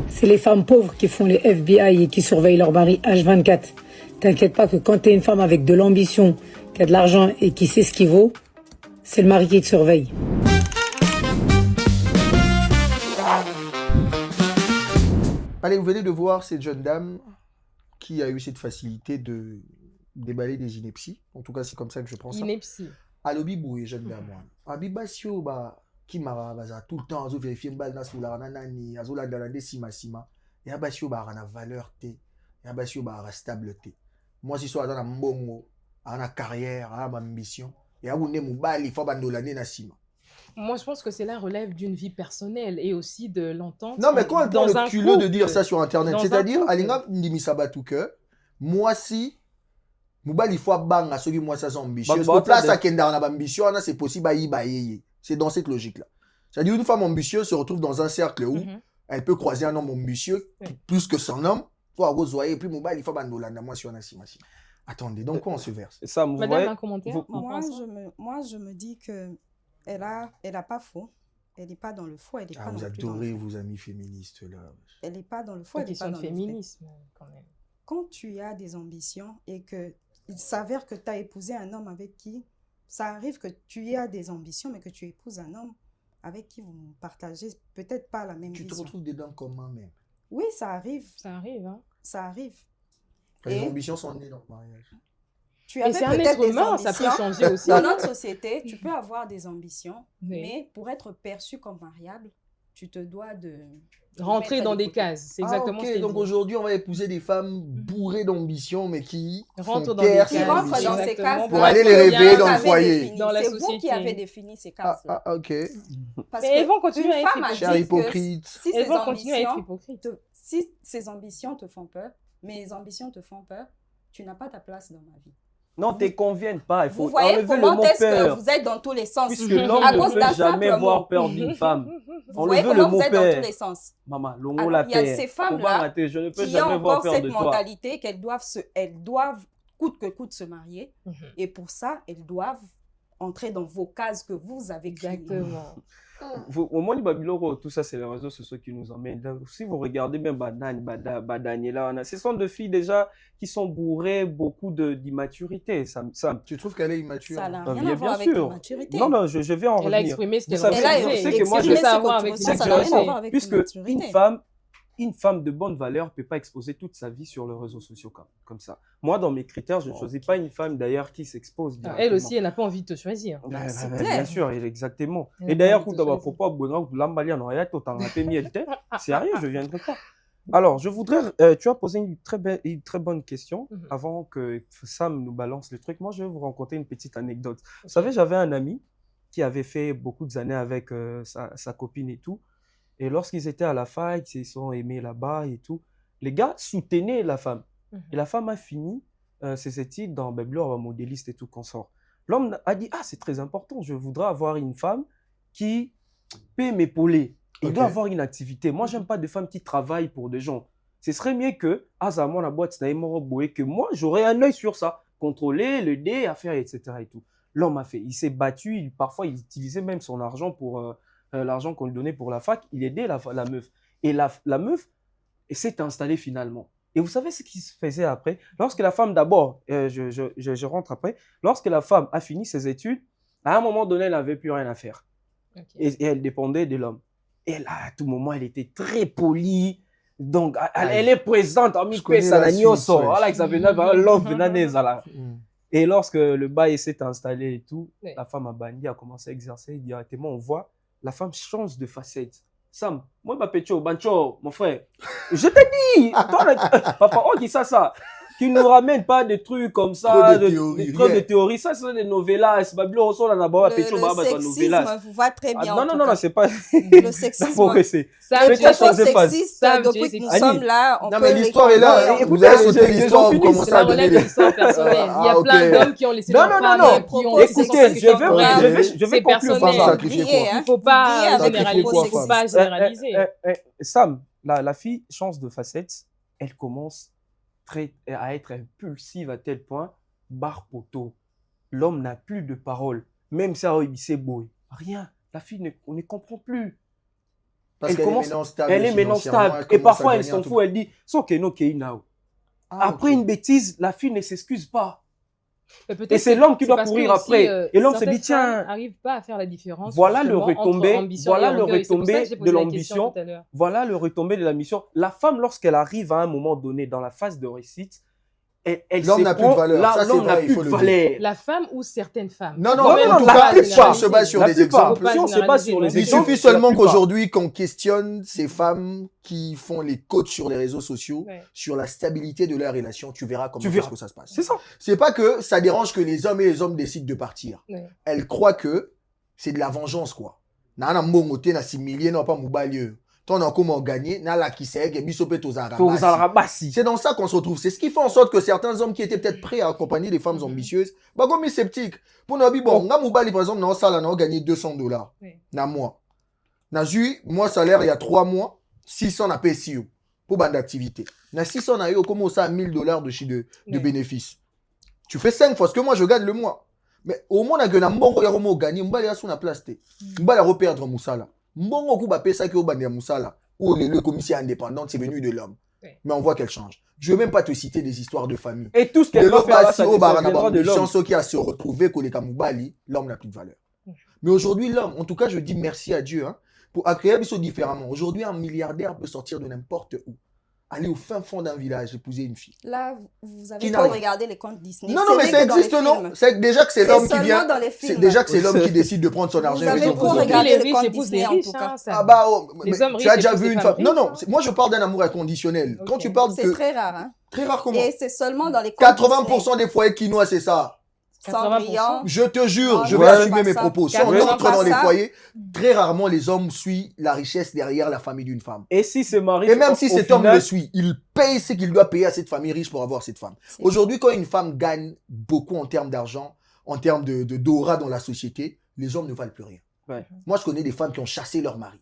E: C'est les femmes pauvres qui font les FBI et qui surveillent leur mari H24. T'inquiète pas que quand t'es une femme avec de l'ambition, qui a de l'argent et qui sait ce qu'il vaut, c'est le mari qui te surveille.
B: Allez, vous venez de voir cette jeune dame qui a eu cette facilité de déballer des inepties. En tout cas, c'est comme ça que je prends ça.
A: Ineptie.
B: Alobi boué, jeune dame. Abibasio, qui m'a tout le temps azo vérifier mbal na soula na nani azo la dalande sima ya basi yo ba na valeur te ya basi yo ba stable te moi si so na mbongo ana carrière ana ambition ya bunde mobali faut bandolane na sima.
A: Moi, je pense que cela relève d'une vie personnelle et aussi de l'entente.
B: Non, mais quand on
A: dans
B: a
A: un
B: le culot de
A: couple,
B: dire ça sur Internet,
A: dans un
B: c'est-à-dire,
A: couple.
B: Alinga Ndimisabatu que moi, si, Moubal, il faut banga, ceux qui moi, ça sont ambitieux. Parce que place à Kendar, on a ambition, c'est possible, c'est dans cette logique-là. C'est-à-dire, une femme ambitieuse se retrouve dans un cercle où elle peut croiser un homme ambitieux, plus que son homme, pour avoir et puis Moubal, il faut bandolana, moi, sur un assimasi. Attendez, donc quoi on se verse?
C: Ça, vous
A: Madame,
C: voyez,
A: un commentaire
D: Moi, je me dis que elle a pas faux. Elle n'est pas dans le faux, elle n'est pas
B: Vous
D: non plus dans le
B: adorez
D: faux.
B: vos amis féministes là.
D: Elle n'est pas dans le faux,
A: Une
D: elle n'est
A: question
D: pas
A: de
D: dans le vrai.
A: féminisme, quand même.
D: Quand tu as des ambitions et que il s'avère que tu as épousé un homme avec qui, ça arrive que tu as des ambitions, mais que tu épouses un homme avec qui vous ne partagez peut-être pas la même
B: Tu te
D: vision.
B: retrouves dedans comment même?
D: Oui, ça arrive.
A: Ça arrive, hein.
D: Ça arrive.
B: Les
D: Et
B: ambitions sont nées dans le mariage.
D: tu
A: Et
D: avais
A: c'est un
D: peut-être
A: être
D: des
A: humain, ça peut
D: ambitions.
A: changer aussi.
D: Dans notre société, tu peux avoir des ambitions,
A: Oui.
D: mais pour être perçu comme mariable, tu te dois de
A: Rentrer
D: mettre
A: dans
D: de
A: des
D: côté.
A: cases, c'est exactement
B: ok,
A: ce qu'il
B: donc
A: dit.
B: aujourd'hui, on va épouser des femmes bourrées d'ambition, mais qui
A: Rentrent
B: font
A: dans des
B: taire
A: cases.
B: ces
D: Qui rentrent
B: ambitions.
D: dans ces
A: Exactement,
D: cases
B: pour aller les réveiller dans le foyer.
A: Dans la
D: C'est vous qui
A: société.
D: avez défini ces cases.
B: Ok.
D: Parce
A: Mais
D: que
A: elles vont continuer
D: une
A: à être
D: femme a
A: hypocrites.
B: Cher
D: dit que
B: hypocrite.
D: si
A: Elles
D: ces
A: vont continuer à être
D: ambitions
A: hypocrites.
D: si ces ambitions te font peur, mes ambitions te font peur, tu n'as pas ta place dans ma vie.
C: non, te conviennent pas. Il faut
D: Vous voyez
C: enlever le
D: comment
C: mot
D: est-ce que
C: peur.
D: vous êtes dans tous les sens.
C: Puisque l'homme
D: À
C: ne
D: cause
C: peut
D: d'un
C: jamais
D: simple
C: voir
D: mot.
C: peur d'une femme.
D: Vous voyez
C: Enlevez le
D: comment
C: mot
D: vous êtes dans
C: peur.
D: tous les sens.
C: Maman, l'homo
D: Alors,
C: la
D: il y a
C: paix.
D: ces femmes-là
C: je ne peux
D: Qui ont
C: jamais voir
D: encore
C: peur
D: cette
C: de toi.
D: mentalité qu'elles doivent coûte que coûte se marier.
A: Mhm.
D: Et pour ça, elles doivent entrer dans vos cases que vous avez créées.
A: Exactement.
C: Au moins, Babiloro, tout ça, c'est les réseaux sociaux qui nous emmènent. Donc, si vous regardez même Daniela, ce sont deux filles déjà qui sont bourrées beaucoup d'immaturité.
B: Tu trouves qu'elle est immature?
D: Ça n'a
C: Ah,
D: rien
C: bien
D: à voir avec
C: sûr.
D: la maturité.
C: Non, non, je vais en
A: Elle a
C: revenir.
A: exprimé ce
C: Vous
A: qu'elle
C: savez,
D: Elle a
A: ressentait.
C: je sais que moi,
D: exprimé
C: je-
A: ça a à
D: ce
A: voir
D: que tu
A: avec
D: ressens,
A: les
D: ça n'a rien à
A: situations.
D: voir avec
C: Puisque
D: la maturité.
C: une femme de bonne valeur ne peut pas exposer toute sa vie sur les réseaux sociaux comme ça. Moi, dans mes critères, je ne choisis pas une femme d'ailleurs qui s'expose
A: Elle
C: directement.
A: aussi, elle n'a pas envie de te choisir.
D: C'est
C: Bien
D: clair.
C: sûr, exactement.
A: Elle a
C: Et
A: pas
C: d'ailleurs,
A: envie de
C: quand
A: te
C: à
A: choisir.
C: propos de l'ambalia, non, il y a tout un raté mielté. Sérieux, je viendrai pas. Alors, je voudrais, tu as posé une très bonne question
A: Mhm.
C: avant que Sam nous balance le truc. Moi, je vais vous raconter une petite anecdote. Vous savez, j'avais un ami qui avait fait beaucoup d'années avec sa copine et tout. Et lorsqu'ils étaient à la fac, ils se sont aimés là-bas et tout. Les gars soutenaient la femme.
A: Mhm.
C: Et la femme a fini ses études dans Babylore, modéliste et tout consort. L'homme a dit, ah, c'est très important, je voudrais avoir une femme qui peut m'épauler. Il
B: Ok.
C: doit avoir une activité. Moi, j'aime pas des femmes qui travaillent pour des gens. Ce serait mieux que, moi, la boîte, que moi, j'aurais un œil sur ça. Contrôler, l'aider à faire, etc. et tout. L'homme a fait. Il s'est battu. Parfois, il utilisait même son argent pour l'argent qu'on lui donnait pour la fac. Il aidait la meuf. Et la meuf s'est installée finalement. Et vous savez ce qui se faisait après? Lorsque la femme, d'abord, je rentre après, lorsque la femme a fini ses études, à un moment donné, elle n'avait plus rien à faire.
A: Ok.
C: Et elle dépendait de l'homme. Et là, à tout moment, elle était très polie. Donc, elle est présente.
B: Je connais la suite, ouais.
C: Et lorsque le bail s'est installé et tout,
A: Ouais.
C: la femme a banni, a commencé à exercer directement. On voit, la femme change de facette. Sam, moi, Bapecho, Bancho, mon frère, je t'ai dit, toi, papa, on dit ça. Qui nous ramène pas des trucs comme ça,
B: Trop de
C: des
B: théories,
C: trucs de
B: rien.
C: théorie. Ça, c'est des novellas. Babylon, on sort la Nababa, Pecho,
D: Le
C: Baba, novellas.
D: sexisme vous va très bien. en tout
C: Non,
D: cas.
C: c'est pas.
D: Le sexisme.
C: Faut rester.
A: Sam,
C: Mais
A: tu
C: t'as
A: es
C: changé de
A: censé-
C: phase.
D: Sexiste,
A: Sam, tu es
D: depuis que nous
A: sexiste.
D: sommes là, on
B: Non,
D: peut
B: mais l'histoire est là.
D: réconcilier.
B: Vous avez sauté
C: Écoutez,
B: l'histoire, vous
C: j'en
B: commencez
A: Ça
B: à donner
A: relève
B: les...
A: de l'histoire personnelle. Il y a
B: Ah,
A: plein
B: ok.
A: d'hommes qui ont laissé
C: Non,
A: leur
C: non,
A: femme
C: non.
A: et qui ont
C: Écoutez,
A: laissé
C: je vais conclure
A: personnel.
C: par ça.
B: Sacrifier quoi?
D: Hein.
A: Il faut pas
D: Avec
A: généraliser.
B: quoi,
A: Il faut
B: femme?
A: pas généraliser.
C: Sam, la fille change de facette. Elle commence à être impulsive à tel point. Barre poteau. L'homme n'a plus de parole. Même ça, il s'est beau. Rien. La fille on ne comprend plus.
B: Parce
C: Elle
B: qu'elle
C: commence-
B: est maintenant stable.
C: Elle est maintenant
B: financièrement,
C: stable.
B: elle
C: Et
B: commence à
C: parfois, elle
B: gagner
C: s'en
B: un tout.
C: fout. Elle dit, sans que no now.
B: Ah,
C: Après
B: ok.
C: une bêtise, la fille ne s'excuse pas.
A: Mais peut-être
C: Et c'est
A: que
C: l'homme qui
A: c'est
C: doit
A: parce que
C: courir
A: aussi,
C: après. Et l'homme se
A: certaines
C: dit, tiens,
A: femmes n'arrivent pas à faire la différence.
C: voilà le
A: justement, entre
C: retombé,
A: ambition
C: voilà
A: et
C: le
A: orgueil. C'est pour ça que
C: retombé
A: j'ai posé
C: de
A: la question
C: l'ambition.
A: tout à l'heure.
C: Voilà le retombé de la mission. La femme, lorsqu'elle arrive à un moment donné dans la phase de réussite,
B: L'homme n'a plus de valeur. Ça, c'est
C: L'homme n'a
B: vrai, il
C: plus
B: faut
C: de
B: le dire.
C: valeur.
A: La femme ou certaines femmes?
B: Non, non,
A: Faut même
B: en tout
A: pas
B: cas, si
A: généraliser.
B: on se base sur
C: La
B: des
C: plupart.
B: exemples,
C: Si on se base sur les
B: il
C: exemples,
B: suffit
C: c'est la
B: seulement
C: plupart.
B: qu'aujourd'hui, qu'on questionne ces femmes qui font les coachs sur les réseaux sociaux,
A: Ouais.
B: sur la stabilité de leur relation, tu verras comment
C: Tu
B: est-ce
C: verras.
B: que ça se passe.
C: C'est ça.
B: C'est pas que ça dérange que les hommes et les hommes décident de partir.
A: Ouais.
B: Elles croient que c'est de la vengeance, quoi. Na mbongo te na similier na pas moubalio. Ton a comment gagner, na la qui sait que bisope tozara. C'est dans ça qu'on se retrouve. C'est ce qui fait en sorte que certains hommes qui étaient peut-être prêts à accompagner des femmes ambitieuses, bah comme sceptiques. Pour nous, bon, nga moubali par exemple, dans ça là, on a gagné $200 na mois. Na eu, moi salaire il y a 3 mois, 600 na PSIO pour bande d'activité. Na 600 na eu comment ça $1000 de bénéfices. Tu fais 5 fois ce que moi je gagne le mois. Mais au moins, on a gagné, on a sur la place. On a reperdre Moussala. On a pesa qui a Moussala. Ou le commissaire indépendant, c'est venu de l'homme. Mais on voit qu'elle change. Je ne vais même pas te citer des histoires de famille.
C: Et tout ce qu'elle va faire, ça viendra de l'homme.
B: Chance qui a se retrouvé que les Kamoubali, l'homme n'a plus de valeur. Mais aujourd'hui, l'homme, en tout cas, je dis merci à Dieu, hein, pour accueillir les choses différemment. Aujourd'hui, un milliardaire peut sortir de n'importe où. Aller au fin fond d'un village, épouser une fille.
D: Là, vous avez
B: Qui
D: pas
B: n'arrive.
D: regardé les contes Disney.
B: Non, non, mais ça existe, non? C'est déjà que c'est l'homme qui vient.
D: Dans les
B: C'est
D: films.
B: déjà que c'est l'homme qui décide de prendre son argent.
D: Vous
B: et
D: avez
B: de
D: trop
B: épouser.
D: regardé
A: les
D: les
A: riches
D: contes
A: épousent des
D: Disney, en
A: riches,
D: tout cas.
A: hein, ça.
B: Ah bah, oh,
A: Les
B: mais
A: hommes
B: tu as
A: riches
B: déjà
A: épousent
B: vu
A: des
B: une
A: femmes
B: femme. Non, non,
A: riches,
B: moi je parle d'un amour inconditionnel.
A: Ok.
B: Quand tu parles
D: C'est
B: que.
D: très rare, hein.
B: Très rare comment?
D: Et c'est seulement dans les contes
B: 80% des foyers quinois, c'est ça.
D: Cendrillon.
B: Je te jure,
D: Non,
B: je
D: non,
B: vais
D: c'est
B: assumer
D: pas
B: mes
D: ça.
B: propos. Si on
D: Carrément
B: entre
D: pas
B: dans les
D: ça.
B: foyers, très rarement les hommes suivent la richesse derrière la famille d'une femme.
C: Et si ce mari.
B: Et même si
C: au
B: cet homme
C: final,
B: le suit, il paye ce qu'il doit payer à cette famille riche pour avoir cette femme. Aujourd'hui, quand une femme gagne beaucoup en termes d'argent, en termes d'aura dans la société, les hommes ne valent plus rien.
C: Ouais.
B: Moi, je connais des femmes qui ont chassé leur mari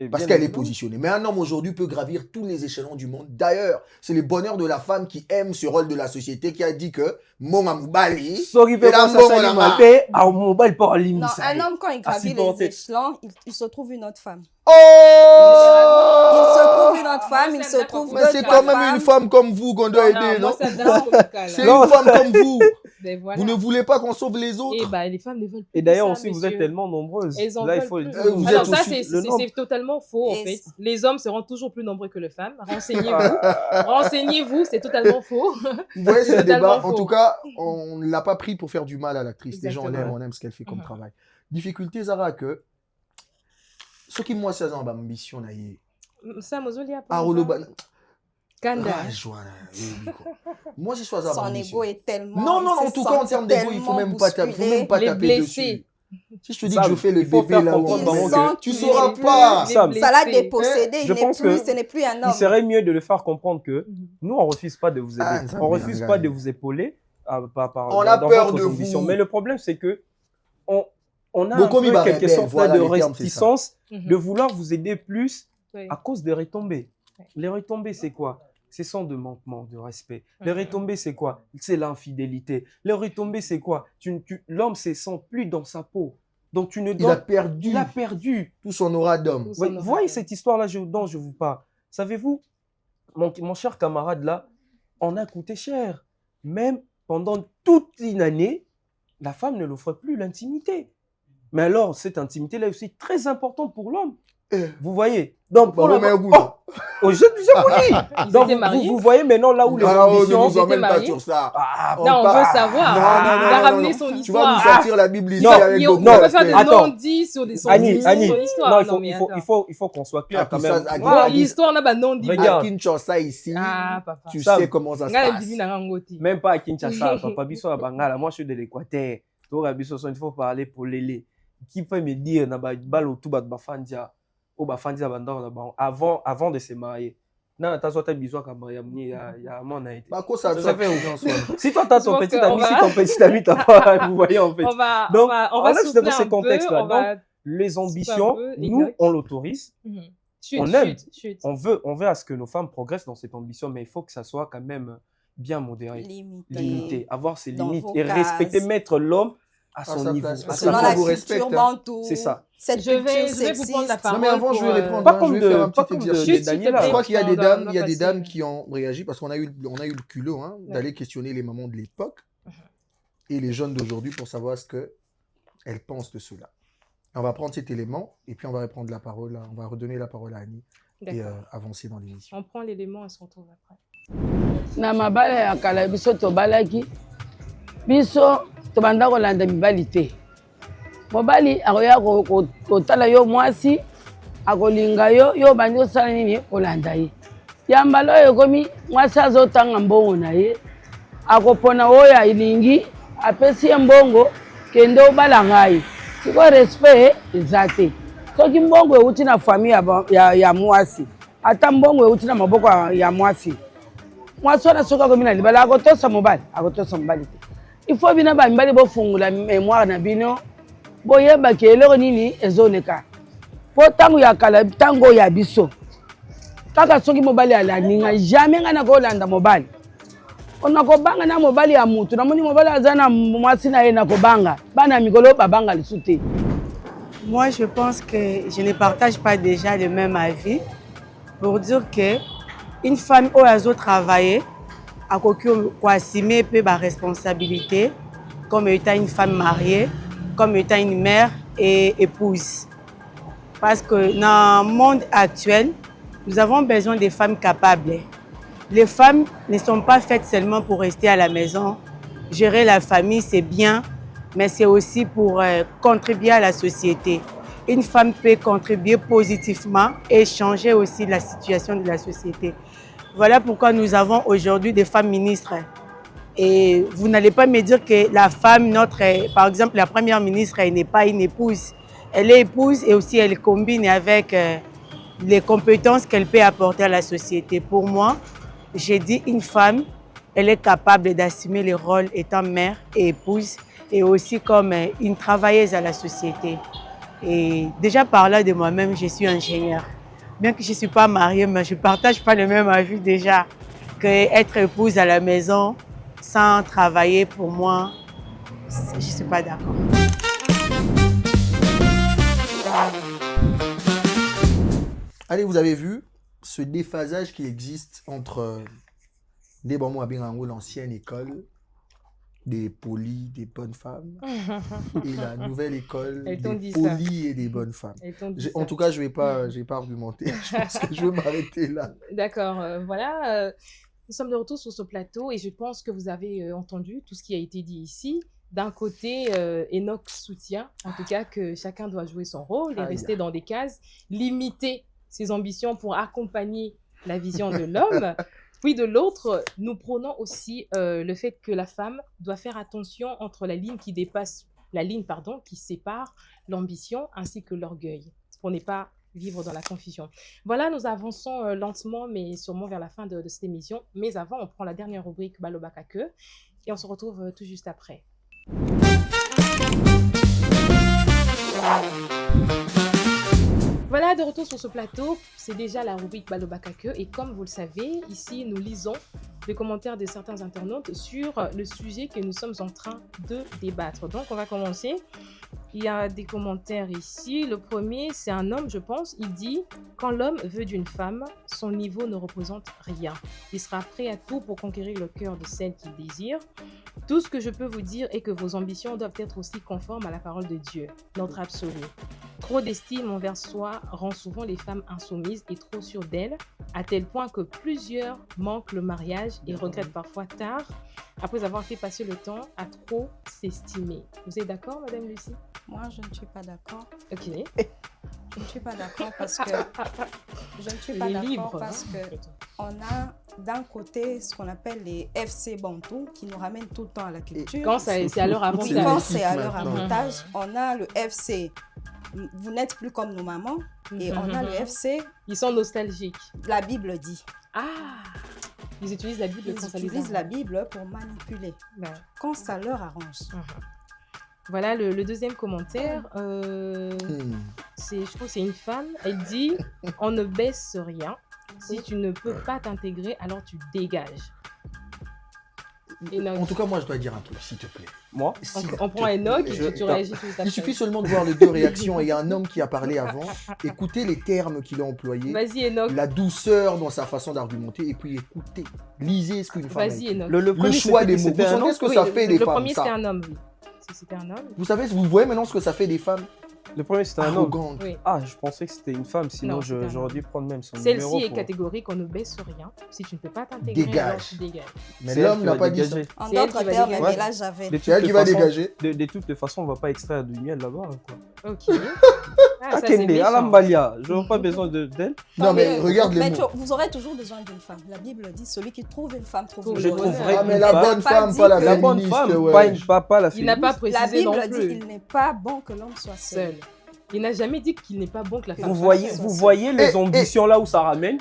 C: eh
B: parce
C: bien
B: qu'elle est
C: évidemment.
B: positionnée. Mais un homme aujourd'hui peut gravir tous les échelons du monde. D'ailleurs, c'est le bonheur de la femme qui aime ce rôle de la société qui a dit que mon amoubali.
C: Soki pe
B: Et là,
C: kwa
B: bon,
C: sasa
B: on a
C: ni
B: marre.
C: mabe, au mobile pour alimisa.
D: Non, un homme, quand il gravit
C: supporter.
D: les échelons, il se trouve une autre femme.
B: Oh!
D: Il se trouve une autre femme, il se trouve
B: Mais
D: deux,
B: c'est
D: trois
B: quand même
D: femmes.
B: une femme comme vous qu'on doit aider, non?
A: Moi, ça donne amical.
B: C'est une femme comme vous.
A: Ben voilà.
B: Vous ne voulez pas qu'on sauve les
A: Et
B: autres?
A: bah, les femmes ne veulent plus.
C: Et d'ailleurs
A: ça,
C: aussi, vous êtes
A: messieurs.
C: tellement nombreuses.
A: Elles en
C: Là, il
A: veulent
C: faut le
A: plus.
C: dire.
B: Vous
A: Alors
B: êtes
A: ça,
B: aussi
C: le nombre.
A: c'est totalement faux, en
D: Et
A: fait. Les hommes seront toujours plus nombreux que les femmes. Renseignez-vous. Renseignez-vous, c'est totalement faux.
B: Vous voyez ce
A: Totalement
B: débat?
A: faux.
B: En tout cas, on ne l'a pas pris pour faire du mal à l'actrice. Les gens
A: Exactement.
B: on aime ce qu'elle fait comme
A: Mhm.
B: travail. Difficulté, Zara, que ce qui moi, c'est une ambition.
A: Ça, Mozoli a
B: Ah,
A: Kanda.
B: Moi, je suis à
D: Son ego est tellement.
B: Non, non,
D: il
B: en
D: s'est
B: tout cas, en
D: senti
B: termes d'ego, il faut
D: tellement
B: même pas taper,
D: bousculé.
B: taper
A: blessés.
B: dessus. Si je te dis
C: Ça,
B: que je fais le
C: il faut
B: bébé
C: faire
B: là où
C: comprendre,
B: on
C: Maman,
D: Il
B: met,
D: sent
B: tu
D: qu'il
B: sauras
D: est
B: pas.
A: plus-
C: Sam,
D: Ça l'a
A: blessé.
D: dépossédé,
C: Je pense que
D: ce n'est plus un
C: Il
D: homme.
C: serait mieux de le faire comprendre que
A: Mhm.
C: nous, on refuse pas de vous aider.
B: Ah, ça
C: On
B: bien,
C: refuse
B: gars.
C: pas de vous épauler
B: On a
C: dans
B: peur
C: votre
B: de
C: ambition.
B: vous.
C: Mais le problème, c'est que on a
B: Bon,
C: un
B: comme il
C: peu
B: va
C: quelque
B: répéter,
C: sorte
B: voilà,
C: de
B: les termes, c'est ça.
C: réticence
A: Mhm.
C: de vouloir vous aider plus
A: Oui.
C: à cause des retombées.
A: Ouais.
C: Les retombées, c'est quoi? Ce sont de manquements de respect. Les
A: Mhm.
C: retombées, c'est quoi? C'est l'infidélité. Les retombées, c'est quoi? L'homme se sent plus dans sa peau. Donc tu ne
B: Il a
C: donnes...
B: perdu
C: Il a perdu.
B: tout son aura d'homme.
A: Tout
C: Oui,
A: son aura.
C: voyez cette histoire-là dont je vous parle. Savez-vous, mon cher camarade là, on a coûté cher. Même pendant toute une année, la femme ne l'offre plus l'intimité. Mais alors, cette intimité-là est aussi très importante pour l'homme. Vous voyez? Donc,
B: Bah,
C: pour la...
B: mais au bout,
C: Oh, oh, je vous dis.
A: Ils
C: Donc,
A: étaient mariés.
C: vous voyez maintenant là où les
B: Ah, oh, ne
C: ambitions...
B: nous emmène
A: étaient
B: pas
A: mariés.
B: sur ça.
C: Ah,
B: On
A: Là, on
B: part-
A: veut savoir.
B: Non, non,
A: Il a
B: non,
A: ramené
B: non,
A: son
B: Tu vas
A: histoire.
B: nous sortir la Bible ici
C: Non,
B: avec
A: On
B: beaucoup
A: ne
B: de
A: peut pas faire
B: respect.
A: de
C: Attends.
A: non-dit sur son
C: Annie,
A: histoire.
C: non, il faut qu'on soit clair
B: Ah,
C: quand
B: puis ça,
C: même.
B: Annie,
C: Moi,
B: Annie,
A: L'histoire n'a pas non-dit.
C: Regarde.
B: À Kinshasa ici,
A: Ah, papa.
B: tu
C: Sam.
B: sais comment ça se
A: Nga
B: passe.
A: divine à Ngoti.
C: Même pas à Kinshasa, papa biso à Bangala. Moi, je suis de l'Équateur. Donc, il faut parler pour Lélé. Qui peut me dire, na ba balo tout ba bafandia, ou bafandia bandor na ba avant de se marier. Non, t'as soit besoin qu'à marier, il y a mon a été.
B: Bah, quoi, ça
C: Ça
B: fait
C: fait
B: aucun soin.
C: Si toi t'as
A: Je
C: ton
A: pense
C: petit
A: qu'on
C: ami,
A: va-
C: si ton petit ami t'as pas, vous voyez en fait.
A: On va
C: Donc,
A: on
C: on
A: va
C: reste
A: souffler
C: dans ces
A: un peu,
C: contextes-là.
A: on va-
C: Les
A: souffler un
C: ambitions,
A: peu,
C: nous,
A: Enoch.
C: on l'autorise.
A: Mhm. Chut,
C: On aime.
A: chut, chut.
C: On veut à ce que nos femmes progressent dans cette ambition, mais il faut que ça soit quand même bien modéré, limité, avoir ses
D: dans
C: limites
D: vos
C: et respecter,
D: cases.
C: mettre l'homme à son
B: sa
C: niveau.
B: place.
C: à
B: Parce
C: sa
B: que
D: Selon
B: moi,
D: la
B: vous
C: place.
B: respecte,
D: culture
B: hein.
D: bantou.
C: C'est ça.
D: Cette
A: Je vais
D: culture
A: vous prendre la
D: sexiste.
A: parole.
B: Non, mais avant, je vais
A: pour,
B: répondre.
C: Pas
B: hein,
C: comme
B: je vais faire un
C: de, pas
B: petit
C: comme de,
B: exercice.
C: de Daniela.
B: Je crois qu'il y a des
A: Dans-
B: dames,
A: dans
B: il y a des
A: le
B: dames
A: passé.
B: qui ont réagi parce qu'on a eu le culot hein,
A: Ouais.
B: d'aller questionner les mamans de l'époque et les jeunes d'aujourd'hui pour savoir ce qu'elles pensent de cela. On va prendre cet élément et puis on va reprendre la parole, on va redonner la parole à Annie et
A: D'accord.
B: avancer dans l'émission.
A: On prend l'élément et on se retrouve après.
F: Na mabala ya kala biso tobalaki biso tobanda kolanda mibali te. Mobali akoya kotala yo mwasi akolinga yo bandi osala nini kolanda ye. Yambala oyo ekomi mwasi azotanga mbongo na ye akopona oyo alingi apesi ye mbongo kende obala ngai. Siko respect eza te. Soki mbongo euti na famille ya mwasi ata mbongo euti na maboko ya mwasi. Mwasi wana soki akomi na libala akotosa mobali te. Il faut bina bamibali bofungula mémoire na bino boyebaki eloko nini ezoleka. Po ntango ya kala ntango ya biso kaka soki mobali alaninga jamais nga nakolanda mobali. On kobanga na mobali ya mutu namoni mobali aza na mwasi na ye nakobanga bana mikolo babanga lisu te.
G: Moi, je pense que je ne partage pas déjà le même avis pour dire que une femme qui a travaillé a assumé sa responsabilité comme étant une femme mariée, comme étant une mère et épouse. Parce que dans le monde actuel, nous avons besoin de femmes capables. Les femmes ne sont pas faites seulement pour rester à la maison. Gérer la famille, c'est bien, mais c'est aussi pour contribuer à la société. Une femme peut contribuer positivement et changer aussi la situation de la société. Voilà pourquoi nous avons aujourd'hui des femmes ministres. Et vous n'allez pas me dire que la femme, par exemple la première ministre, elle n'est pas une épouse. Elle est épouse et aussi elle combine avec les compétences qu'elle peut apporter à la société. Pour moi, j'ai dit une femme, elle est capable d'assumer le rôle étant mère et épouse et aussi comme une travailleuse à la société. Et déjà par là de moi-même, je suis ingénieure. Bien que je ne suis pas mariée, mais je ne partage pas le même avis déjà qu'être épouse à la maison sans travailler, pour moi, je ne suis pas d'accord.
B: Allez, vous avez vu ce déphasage qui existe entre l'ancienne école des polis, des bonnes femmes, et la nouvelle école des polis et des bonnes femmes. En tout cas, je vais pas argumenter. Je pense que je vais m'arrêter là.
A: D'accord. Voilà. Nous sommes de retour sur ce plateau et je pense que vous avez entendu tout ce qui a été dit ici. D'un côté, Enoch soutient, en tout cas, que chacun doit jouer son rôle et rester dans des cases, limiter ses ambitions pour accompagner la vision de l'homme. Puis de l'autre, nous prônons aussi le fait que la femme doit faire attention entre la ligne qui qui sépare l'ambition ainsi que l'orgueil, pour ne pas vivre dans la confusion. Voilà, nous avançons lentement mais sûrement vers la fin de cette émission. Mais avant, on prend la dernière rubrique Balobakake et on se retrouve tout juste après. Voilà, de retour sur ce plateau, c'est déjà la rubrique Balobakake et comme vous le savez, ici nous lisons les commentaires de certains internautes sur le sujet que nous sommes en train de débattre. Donc on va commencer. Il y a des commentaires ici. Le premier, c'est un homme, je pense. Il dit « Quand l'homme veut d'une femme, son niveau ne représente rien. Il sera prêt à tout pour conquérir le cœur de celle qu'il désire. Tout ce que je peux vous dire est que vos ambitions doivent être aussi conformes à la parole de Dieu, notre absolu. Trop d'estime envers soi rend souvent les femmes insoumises et trop sûres d'elles, à tel point que plusieurs manquent le mariage et regrettent parfois tard, après avoir fait passer le temps à trop s'estimer. » Vous êtes d'accord, Madame Lucie?
D: Moi, je ne suis pas d'accord.
A: Ok.
D: Je ne suis pas d'accord parce que on a d'un côté ce qu'on appelle les FC Bantou qui nous ramènent tout le temps à la culture.
A: Quand c'est à leur avantage.
D: Oui, quand c'est à leur avantage, on a le FC. Vous n'êtes plus comme nos mamans et on a le FC.
A: Ils sont nostalgiques.
D: La Bible dit.
A: Ah. Ils utilisent la Bible quand ça les arrange. Ils utilisent
D: la Bible pour manipuler.
A: Ouais.
D: Quand ça leur arrange.
A: Voilà le deuxième commentaire. Je trouve que c'est une femme. Elle dit « On ne baisse rien. Si tu ne peux pas t'intégrer, alors tu dégages. »
B: En tout cas, moi, je dois dire un truc, s'il te plaît.
C: Moi
A: on prend Enoch et tu réagis tout ça.
B: Il suffit seulement de voir les deux réactions. Il y a un homme qui a parlé avant. Écoutez les termes qu'il a employés.
A: Vas-y, Enoch.
B: La douceur dans sa façon d'argumenter. Et puis écoutez, lisez ce qu'une femme.
A: Vas-y, Enoch.
B: Le choix des mots. Vous savez ce que ça fait des femmes.
A: Le premier, c'était un homme, oui. C'était un homme.
B: Vous voyez maintenant ce que ça fait des femmes.
C: Le premier, c'était un homme.
B: arrogante.
A: Oui.
C: Ah, je pensais que c'était une femme, sinon
A: Non, c'était un
C: j'aurais
A: homme.
C: dû prendre même son numéro.
A: Celle-ci est
C: pour-
A: catégorique, on ne baisse rien. Si tu ne peux pas t'intégrer,
B: Dégage.
A: alors tu dégages.
B: Mais
C: C'est elle
B: l'homme
C: qui
B: n'a
C: va
B: pas dit ça.
C: dégager.
D: En
A: C'est elle
D: d'autres
A: qui va
D: termes,
A: dégager.
D: mais là, j'avais.
C: De
B: C'est elle
C: toutes
B: qui
C: les
B: va
C: façons-
B: dégager.
C: De toutes les façons, on va pas extraire du miel là-bas. Quoi.
A: Ok. Ah, ça, c'est
C: Akende,
A: méchant.
C: Alambalia, je n'ai pas besoin d'elle.
B: Non, mais regarde les
H: mais
B: mots.
H: vous aurez toujours besoin d'une femme. La Bible dit celui qui trouve une femme trouve
A: Trouve
H: le
C: Je
A: le
H: bonheur.
C: trouverai
B: Ah, mais
C: une
B: la
C: femme.
B: bonne
H: Pas
B: femme,
H: dit
B: pas la
H: que-
C: La bonne
B: féministe,
C: femme,
B: ouais.
C: pas la
A: Il n'a pas
C: féministe.
H: La
A: précisé non
H: Bible dit
A: plus.
H: il n'est pas bon que l'homme soit seul.
A: Seul. Il n'a jamais dit qu'il n'est pas bon que la femme
C: Vous
A: soit
C: voyez,
A: seule.
C: vous voyez les
B: Eh,
C: ambitions là où ça ramène.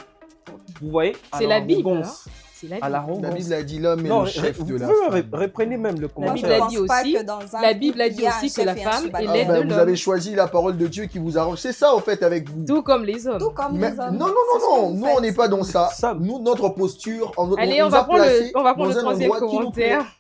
C: Vous voyez à
A: C'est la Bible.
C: l'arrogance.
A: Hein. C'est la
C: À
A: Bible.
B: La
C: l'arrogance.
B: Bible a dit l'homme est
C: Non,
B: le chef
C: vous
B: de la
C: pouvez
B: femme.
C: reprenez même le
A: La
C: commentaire.
A: Bible a
H: pense
A: dit
H: pas
A: aussi-
H: que dans un
A: La Bible a
H: couple,
A: dit
H: il y a un
A: aussi que
H: chef
A: la
H: et un
A: femme est
H: subordonné.
B: Ah
A: l'aide
B: ben,
A: de
B: vous avez
A: l'homme.
B: choisi la parole de Dieu qui vous arrange. C'est ça, au fait, avec vous.
A: Tout comme les hommes.
H: Tout comme
B: Mais-
H: les
B: non,
H: hommes.
B: non,
H: C'est ce que
B: non,
H: vous
B: nous,
H: faites.
B: on n'est pas dans ça.
C: Ça-
B: Nous, notre posture,
A: Allez, on
B: nous
A: va
B: a
A: prendre
B: placés
A: on va prendre le
B: dans un
A: troisième
B: endroit qui nous plaît.
A: commentaire.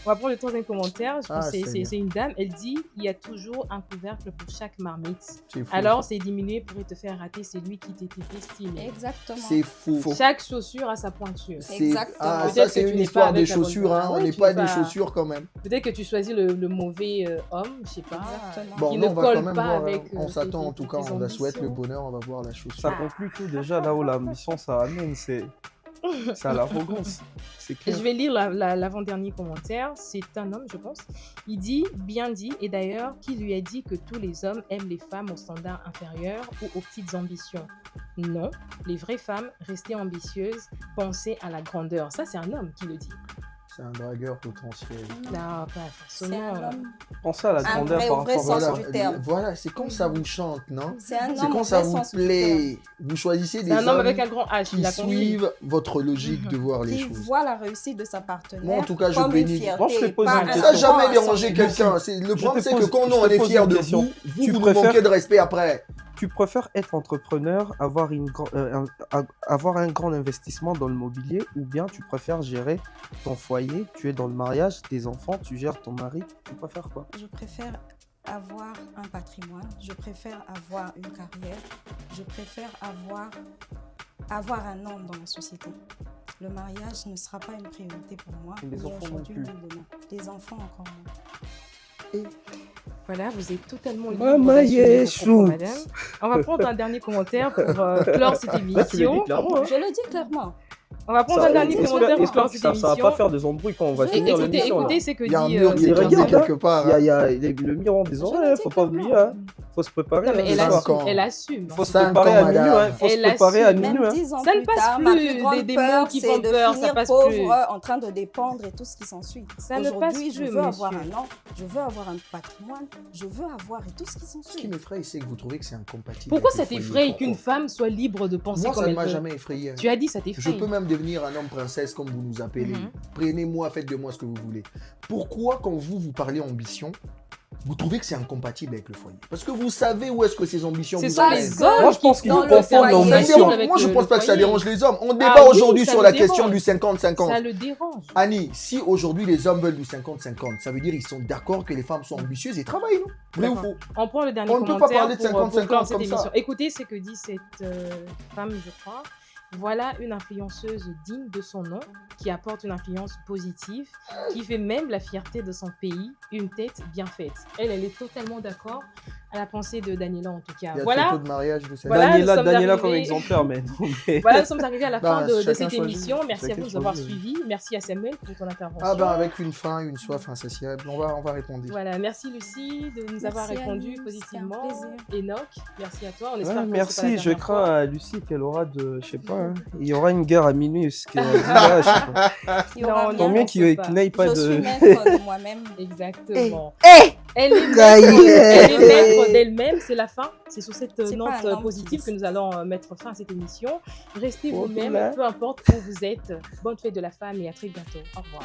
A: On va prendre le troisième commentaire. Je
B: Ah,
A: pense que
B: Seigneur.
A: c'est une dame. Elle dit il y a toujours un couvercle pour chaque marmite.
B: C'est faux.
A: Alors, c'est diminué pourrait te faire rater celui qui t'était estimé.
H: Exactement.
B: C'est faux.
A: Chaque chaussure a sa pointure.
B: C'est-
H: Exactement.
B: Ah,
A: Peut-être
B: ça,
A: que
B: c'est
A: tu
B: une
A: n'es
B: histoire
A: pas
B: des
A: avec la bonne
B: chaussures. Hein.
A: personne.
B: On
A: Ouais,
B: n'est
A: tu
B: pas
A: n'es
B: des
A: pas-
B: chaussures quand même.
A: Peut-être que tu choisis le mauvais homme, je sais pas.
H: Exactement.
B: Bon,
A: Qui
B: nous,
A: ne
B: on va
A: colle
B: quand même
A: pas
B: voir.
A: avec,
B: On
A: tes-
B: s'attend en
A: tes-
B: tout cas,
A: tes
B: on la souhaite le
A: ambitions.
B: bonheur, on va voir la chaussure.
C: Ça conclut tout déjà là où l'ambition ça amène, c'est à l'arrogance. C'est
A: Et
C: clair.
A: je vais lire l'avant-dernier commentaire. C'est un homme, je pense. Il dit, bien dit, et d'ailleurs, qui lui a dit que tous les hommes aiment les femmes aux standards inférieurs ou aux petites ambitions? Non, les vraies femmes, restez ambitieuses, pensez à la grandeur. Ça, c'est un homme qui le dit.
B: C'est un dragueur potentiel.
A: Non, pas
H: C'est
A: forcément.
H: un homme.
C: Pensez à la
H: Un
C: grandeur
H: vrai
C: par
H: au vrai
C: rapport à
H: sens
C: ça.
H: du terme.
B: Voilà, c'est quand ça vous chante, non?
H: C'est un
B: C'est
H: homme
B: quand
H: au
B: ça
H: vrai
B: vous
H: sens du terme.
B: plaît. Vous choisissez des
A: C'est un homme avec
B: hommes
A: un grand H,
B: qui
A: il a compris.
B: suivent votre logique de voir les
H: Qui
B: choses.
H: voit la réussite de sa partenaire
B: Moi, en tout cas, je
H: comme une
B: bénis.
H: fierté.
C: Moi, je te pose
H: pas
C: une
H: un
C: question.
B: Ça n'a
H: affront
B: jamais
H: à son
B: dérangé
H: égard.
B: quelqu'un. Le problème, c'est que quand nous,
C: je
B: on
C: te
B: est
C: pose
B: fiers
C: une
B: de
C: question.
B: vous, vous
C: Tu
B: nous
C: préfères-
B: manquez de respect après.
C: Tu préfères être entrepreneur, avoir avoir un grand investissement dans le mobilier, ou bien tu préfères gérer ton foyer, tu es dans le mariage, tes enfants, tu gères ton mari, tu préfères quoi?
H: Je préfère avoir un patrimoine, je préfère avoir une carrière, je préfère avoir un nom dans la société. Le mariage ne sera pas une priorité pour moi,
C: Et les
H: ni
C: enfants non
H: aujourd'hui
C: plus.
H: ni demain. Les enfants encore moins.
A: Voilà, vous êtes totalement libre
C: Maman
A: d'assumer vos
C: Yeshua.
A: propos, madame. On va prendre un dernier commentaire pour clore cette
C: Là, tu le
A: émission.
C: dis clairement. Hein.
H: Je le dis clairement.
A: On va prendre un dernier commentaire pour clore cette
C: ça va
A: émission.
C: pas faire des embrouilles quand on va finir
A: Écoutez,
C: l'émission. là.
A: écoutez ce que
B: Il y a un
A: dit
B: mur qui est
C: regarde,
B: brisé
C: hein.
B: quelque part.
C: Il y a le miroir des oreilles, faut pas oublier. Hein. Faut se préparer.
A: Non, mais
C: hein,
A: elle
C: ce soir.
A: assume.
B: Ans.
A: Elle assume.
C: Faut se
B: 5
C: préparer
B: ans,
C: à minuit.
B: madame.
C: Hein. Faut se
A: Elle
C: préparer à
A: assume.
C: minuit.
H: Même
C: Hein.
H: 10 ans
A: Ça ne
H: plus
A: passe
H: tard, ma
A: plus,
H: plus grande
A: des mots
H: peur,
A: qui
H: c'est
A: font
H: de
A: peur, ça
H: finir
A: passe
H: pauvre,
A: plus.
H: en train de dépendre et tout ce qui s'ensuit.
A: Ça ne passe
H: Aujourd'hui, je
A: plus,
H: veux avoir un
A: monsieur.
H: nom, je veux avoir un patrimoine, je veux avoir et tout ce qui
B: Ce qui
H: s'ensuit.
B: m'effraie, c'est que vous trouvez que c'est incompatible.
A: Pourquoi
B: avec
A: ça
B: le foyer.
A: t'effraie
B: Pourquoi
A: qu'une femme soit libre de penser
B: Moi,
A: comme
B: ça ne
A: elle
B: m'a
A: veut?
B: jamais effrayé.
A: Tu as dit ça
B: Je
A: t'effraie.
B: peux même devenir un homme princesse comme vous nous appelez.
A: Mhm.
B: Prenez-moi, faites de moi ce que vous voulez. Pourquoi, quand vous parlez ambition, vous trouvez que c'est incompatible avec le foyer? Parce que vous savez où est-ce que ces ambitions
A: Ce
B: vous
A: sont
B: amènent.
A: les hommes
C: Moi, je pense qu'il
H: dans
C: faut
H: le
C: confondre
H: foyer.
B: Ça
C: l'ambition.
B: dérange- Moi, je pense pas que ça dérange les hommes. On débat
A: Ah oui,
B: aujourd'hui
A: ça
B: sur
A: le
B: la question
A: dérange.
B: du 50-50.
A: Ça le dérange.
B: Annie, si aujourd'hui les hommes veulent du 50-50, ça veut dire qu'ils sont d'accord que les femmes sont ambitieuses et travaillent, non? Vrai ou
A: D'accord.
B: faux?
A: On prend le dernier
B: On ne peut pas
A: commentaire
B: parler de
A: pour
B: 50-50
A: clore cette
B: comme ça.
A: émission. Écoutez ce que dit cette femme, je crois. Voilà une influenceuse digne de son nom, qui apporte une influence positive, qui fait même la fierté de son pays, une tête bien faite. Elle est totalement d'accord à la pensée de Daniela en tout cas.
B: Il y a
A: Voilà,
B: photo de mariage de cette
A: Voilà, nous sommes
C: Daniela
A: arrivés.
C: comme exemplaire, mais non, mais-
A: voilà, nous sommes arrivés à la fin
B: Bah,
A: de
B: chacun
A: cette
B: choisit.
A: émission. Merci à
B: Chacun
A: vous de nous avoir
B: choisit.
A: suivis. Merci à Samuel pour ton intervention.
B: Ah ben avec une faim, une soif insatiable, on va répondre.
A: Voilà, merci Lucie de nous avoir
H: Merci,
A: répondu
H: Annie,
A: positivement.
H: c'était un
A: Enoch, merci à toi. On
C: Ouais,
A: espère que c'est pas
C: merci,
A: la
C: je
A: dernière
C: crains
A: fois.
C: à Lucie qu'elle aura de. Je sais pas, hein. Il y aura une guerre à minuit. Ce qu'elle a dit là, je sais pas.
H: Il y aura
A: Non,
H: rien.
C: Tant mieux
A: on
C: qu'il
A: sait pas.
C: n'aille pas
H: Je
C: de.
H: suis maître de moi-même.
A: Exactement.
B: Eh,
A: Elle est
B: Gaïa.
A: elle est maître d'elle-même, c'est la fin. C'est sur cette
H: C'est pas un
A: note
H: homme
A: positive
H: qui
A: que nous allons mettre fin à cette émission. Restez
C: Oh,
A: vous-même,
C: là.
A: peu importe où vous êtes. Bonne fête de la femme et à très bientôt. Au revoir.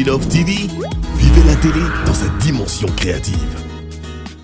I: Love TV, vivez la télé dans sa dimension créative.